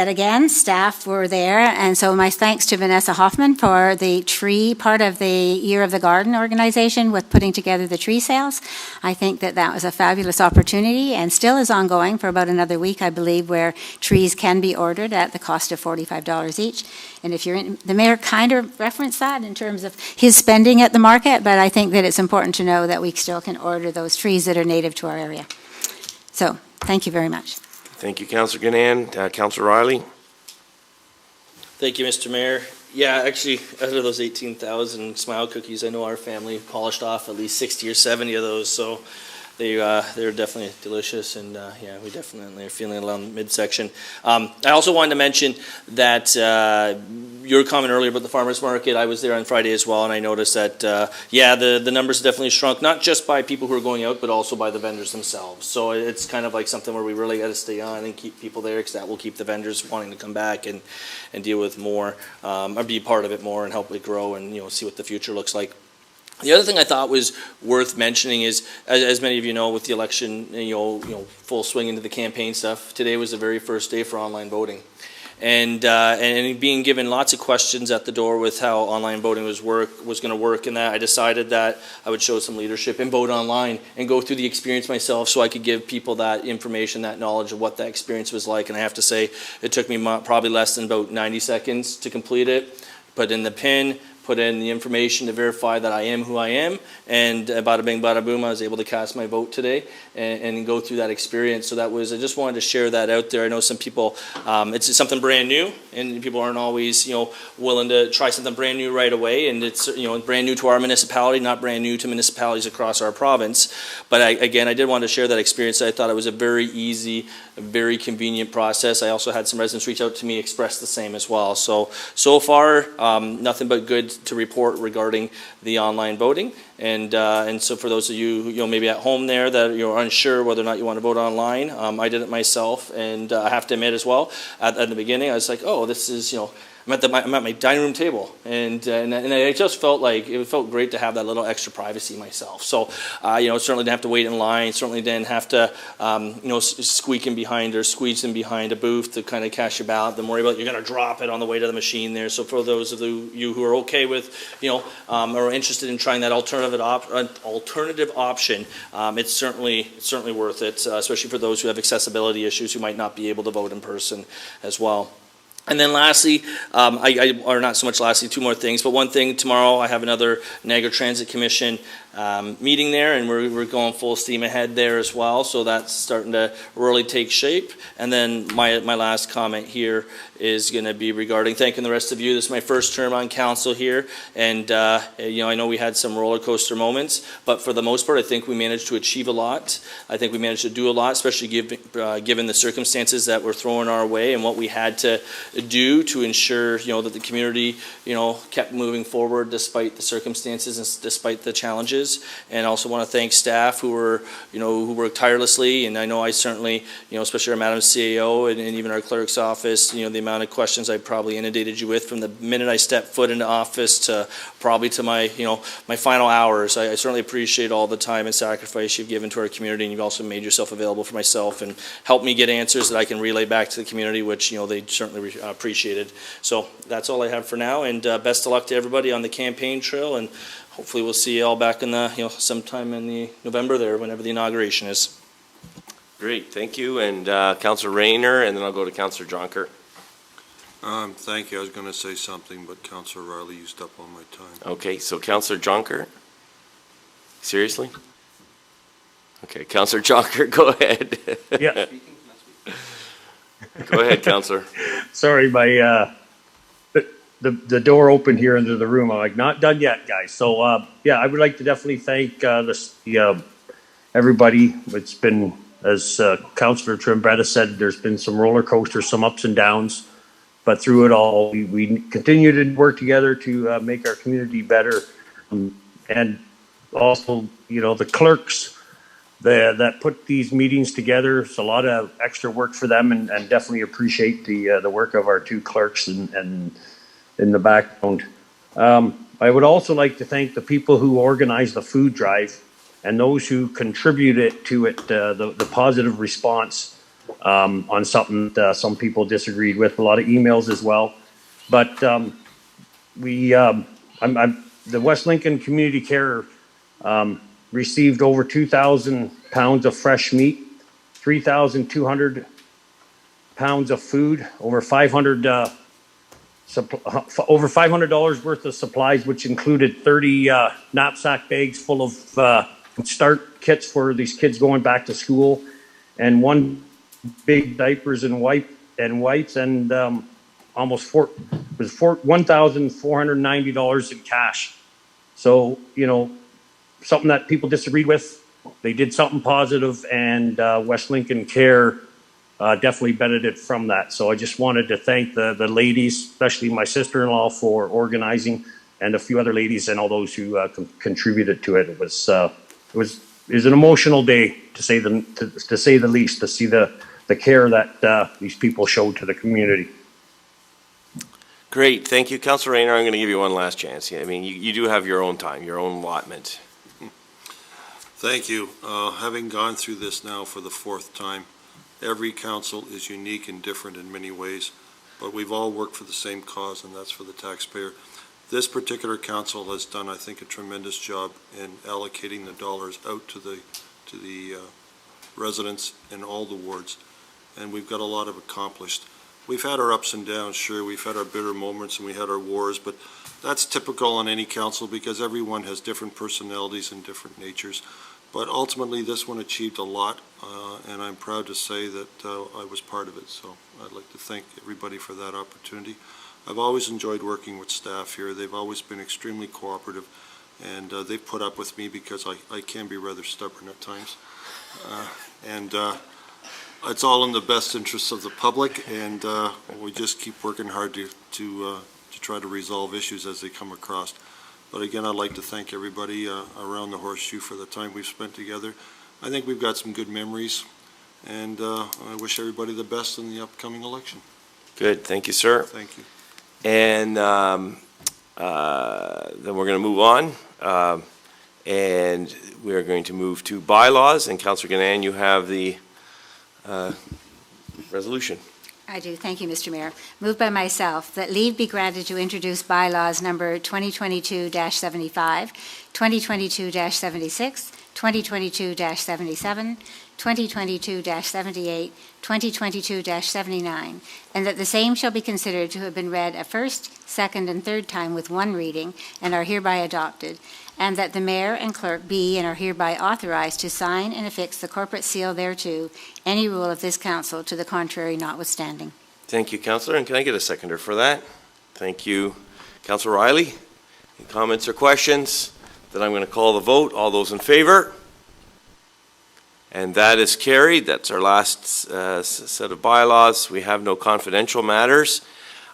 again, staff were there, and so my thanks to Vanessa Hoffman for the tree, part of the Year of the Garden organization with putting together the tree sales. I think that that was a fabulous opportunity and still is ongoing for about another week, I believe, where trees can be ordered at the cost of $45 each. And if you're in, the mayor kind of referenced that in terms of his spending at the market, but I think that it's important to know that we still can order those trees that are native to our area. So, thank you very much. Thank you, Councillor Ganane. Councillor Riley. Thank you, Mr. Mayor. Yeah, actually, out of those 18,000 Smile Cookies, I know our family polished off at least 60 or 70 of those, so they're definitely delicious, and yeah, we definitely are feeling it along the midsection. I also wanted to mention that your comment earlier about the farmers market, I was there on Friday as well, and I noticed that, yeah, the numbers definitely shrunk, not just by people who are going out, but also by the vendors themselves. So it's kind of like something where we really got to stay on and keep people there, because that will keep the vendors wanting to come back and deal with more, or be part of it more and help it grow and, you know, see what the future looks like. The other thing I thought was worth mentioning is, as many of you know, with the election, you know, full swing into the campaign stuff, today was the very first day for online voting. And being given lots of questions at the door with how online voting was going to work, and that I decided that I would show some leadership and vote online and go through the experience myself, so I could give people that information, that knowledge of what that experience was like. And I have to say, it took me probably less than about 90 seconds to complete it. Put in the PIN, put in the information to verify that I am who I am, and bada bing, bada boom, I was able to cast my vote today and go through that experience. So that was, I just wanted to share that out there. I know some people, it's something brand new, and people aren't always, you know, willing to try something brand new right away, and it's, you know, brand new to our municipality, not brand new to municipalities across our province. But again, I did want to share that experience. I thought it was a very easy, a very convenient process. I also had some residents reach out to me, express the same as well. So far, nothing but good to report regarding the online voting, And so for those of you who, maybe at home there that you're unsure whether or not you want to vote online, I did it myself, and I have to admit as well, at the beginning, I was like, oh, this is, I'm at my dining room table, and I just felt like it felt great to have that little extra privacy myself. So, certainly didn't have to wait in line. Certainly didn't have to, squeeze in behind a booth to kind of cash your ballot. Then worry about you're going to drop it on the way to the machine there. So for those of you who are okay with, or interested in trying that alternative option, it's certainly worth it, especially for those who have accessibility issues who might not be able to vote in person as well. And then lastly, or not so much lastly, two more things, but one thing, tomorrow I have another Niagara Transit Commission meeting there, and we're going full steam ahead there as well, so that's starting to really take shape. And then my last comment here is going to be regarding thanking the rest of you. This is my first term on council here, and I know we had some roller coaster moments, but for the most part, I think we managed to achieve a lot. I think we managed to do a lot, especially given the circumstances that were thrown our way and what we had to do to ensure, that the community, kept moving forward despite the circumstances and despite the challenges. And I also want to thank staff who worked tirelessly. And I know I certainly, especially our Madam CAO and even our clerk's office, the amount of questions I probably inundated you with from the minute I stepped foot into office to probably to my, my final hours. I certainly appreciate all the time and sacrifice you've given to our community, and you've also made yourself available for myself and helped me get answers that I can relay back to the community, which, they certainly appreciated. So that's all I have for now, and best of luck to everybody on the campaign trail, and hopefully we'll see you all back in the, sometime in the November there, whenever the inauguration is. Great, thank you. And Councillor Rayner, and then I'll go to Councillor Jonker. Thank you. I was going to say something, but Councillor Riley used up all my time. Okay, so Councillor Jonker? Seriously? Okay, Councillor Jonker, go ahead. Yeah. Go ahead, Councillor. Sorry, the door opened here into the room. I'm like, not done yet, guys. So, I would like to definitely thank everybody. It's been, as Councillor Trombetta said, there's been some roller coasters, some ups and downs. But through it all, we continue to work together to make our community better. And also, the clerks that put these meetings together, it's a lot of extra work for them, and definitely appreciate the work of our two clerks and in the background. I would also like to thank the people who organized the food drive and those who contributed to it, the positive response on something that some people disagreed with, a lot of emails as well. But the West Lincoln Community Care received over 2,000 pounds of fresh meat, 3,200 pounds of food, over $500 worth of supplies, which included 30 knapsack bags full of start kits for these kids going back to school, and one big diapers and wipes, and almost $1,490 in cash. So, something that people disagreed with, they did something positive, and West Lincoln Care definitely benefited from that. So I just wanted to thank the ladies, especially my sister-in-law, for organizing, and a few other ladies and all those who contributed to it. It was an emotional day, to say the least, to see the care that these people showed to the community. Great, thank you. Councillor Rayner, I'm going to give you one last chance. I mean, you do have your own time, your own allotment. Thank you. Having gone through this now for the fourth time, every council is unique and different in many ways, but we've all worked for the same cause, and that's for the taxpayer. This particular council has done, I think, a tremendous job in allocating the dollars out to the residents in all the wards, and we've got a lot of accomplished. We've had our ups and downs, sure. We've had our bitter moments and we had our wars, but that's typical on any council because everyone has different personalities and different natures. But ultimately, this one achieved a lot, and I'm proud to say that I was part of it. So I'd like to thank everybody for that opportunity. I've always enjoyed working with staff here. They've always been extremely cooperative, and they've put up with me because I can be rather stubborn at times. It's all in the best interests of the public, and we just keep working hard to try to resolve issues as they come across. But again, I'd like to thank everybody around the Horseshoe for the time we've spent together. I think we've got some good memories, and I wish everybody the best in the upcoming election. Good, thank you, sir. Thank you. And then we're going to move on. And we are going to move to bylaws. And Councillor Gannon, you have the resolution. I do. Thank you, Mr. Mayor. Moved by myself that leave be granted to introduce bylaws number 2022-75, 2022-76, 2022-77, 2022-78, 2022-79, and that the same shall be considered to have been read a first, second, and third time with one reading and are hereby adopted, and that the mayor and clerk be and are hereby authorized to sign and affix the corporate seal thereto, any rule of this council to the contrary notwithstanding. Thank you, Councillor. And can I get a seconder for that? Thank you, Councillor Riley. Any comments or questions? Then I'm going to call the vote. All those in favor? And that is carried. That's our last set of bylaws. We have no confidential matters.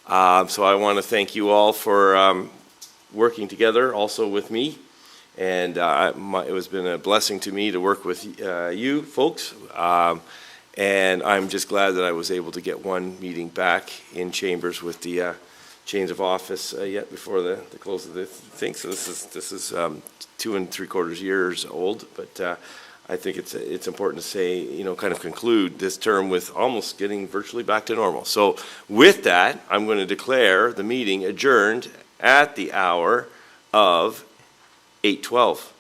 So I want to thank you all for working together also with me. And it has been a blessing to me to work with you folks. And I'm just glad that I was able to get one meeting back in chambers with the change of office yet before the close of the thing. So this is 2 3/4 years old, but I think it's important to say, kind of conclude this term with almost getting virtually back to normal. So with that, I'm going to declare the meeting adjourned at the hour of 8:12.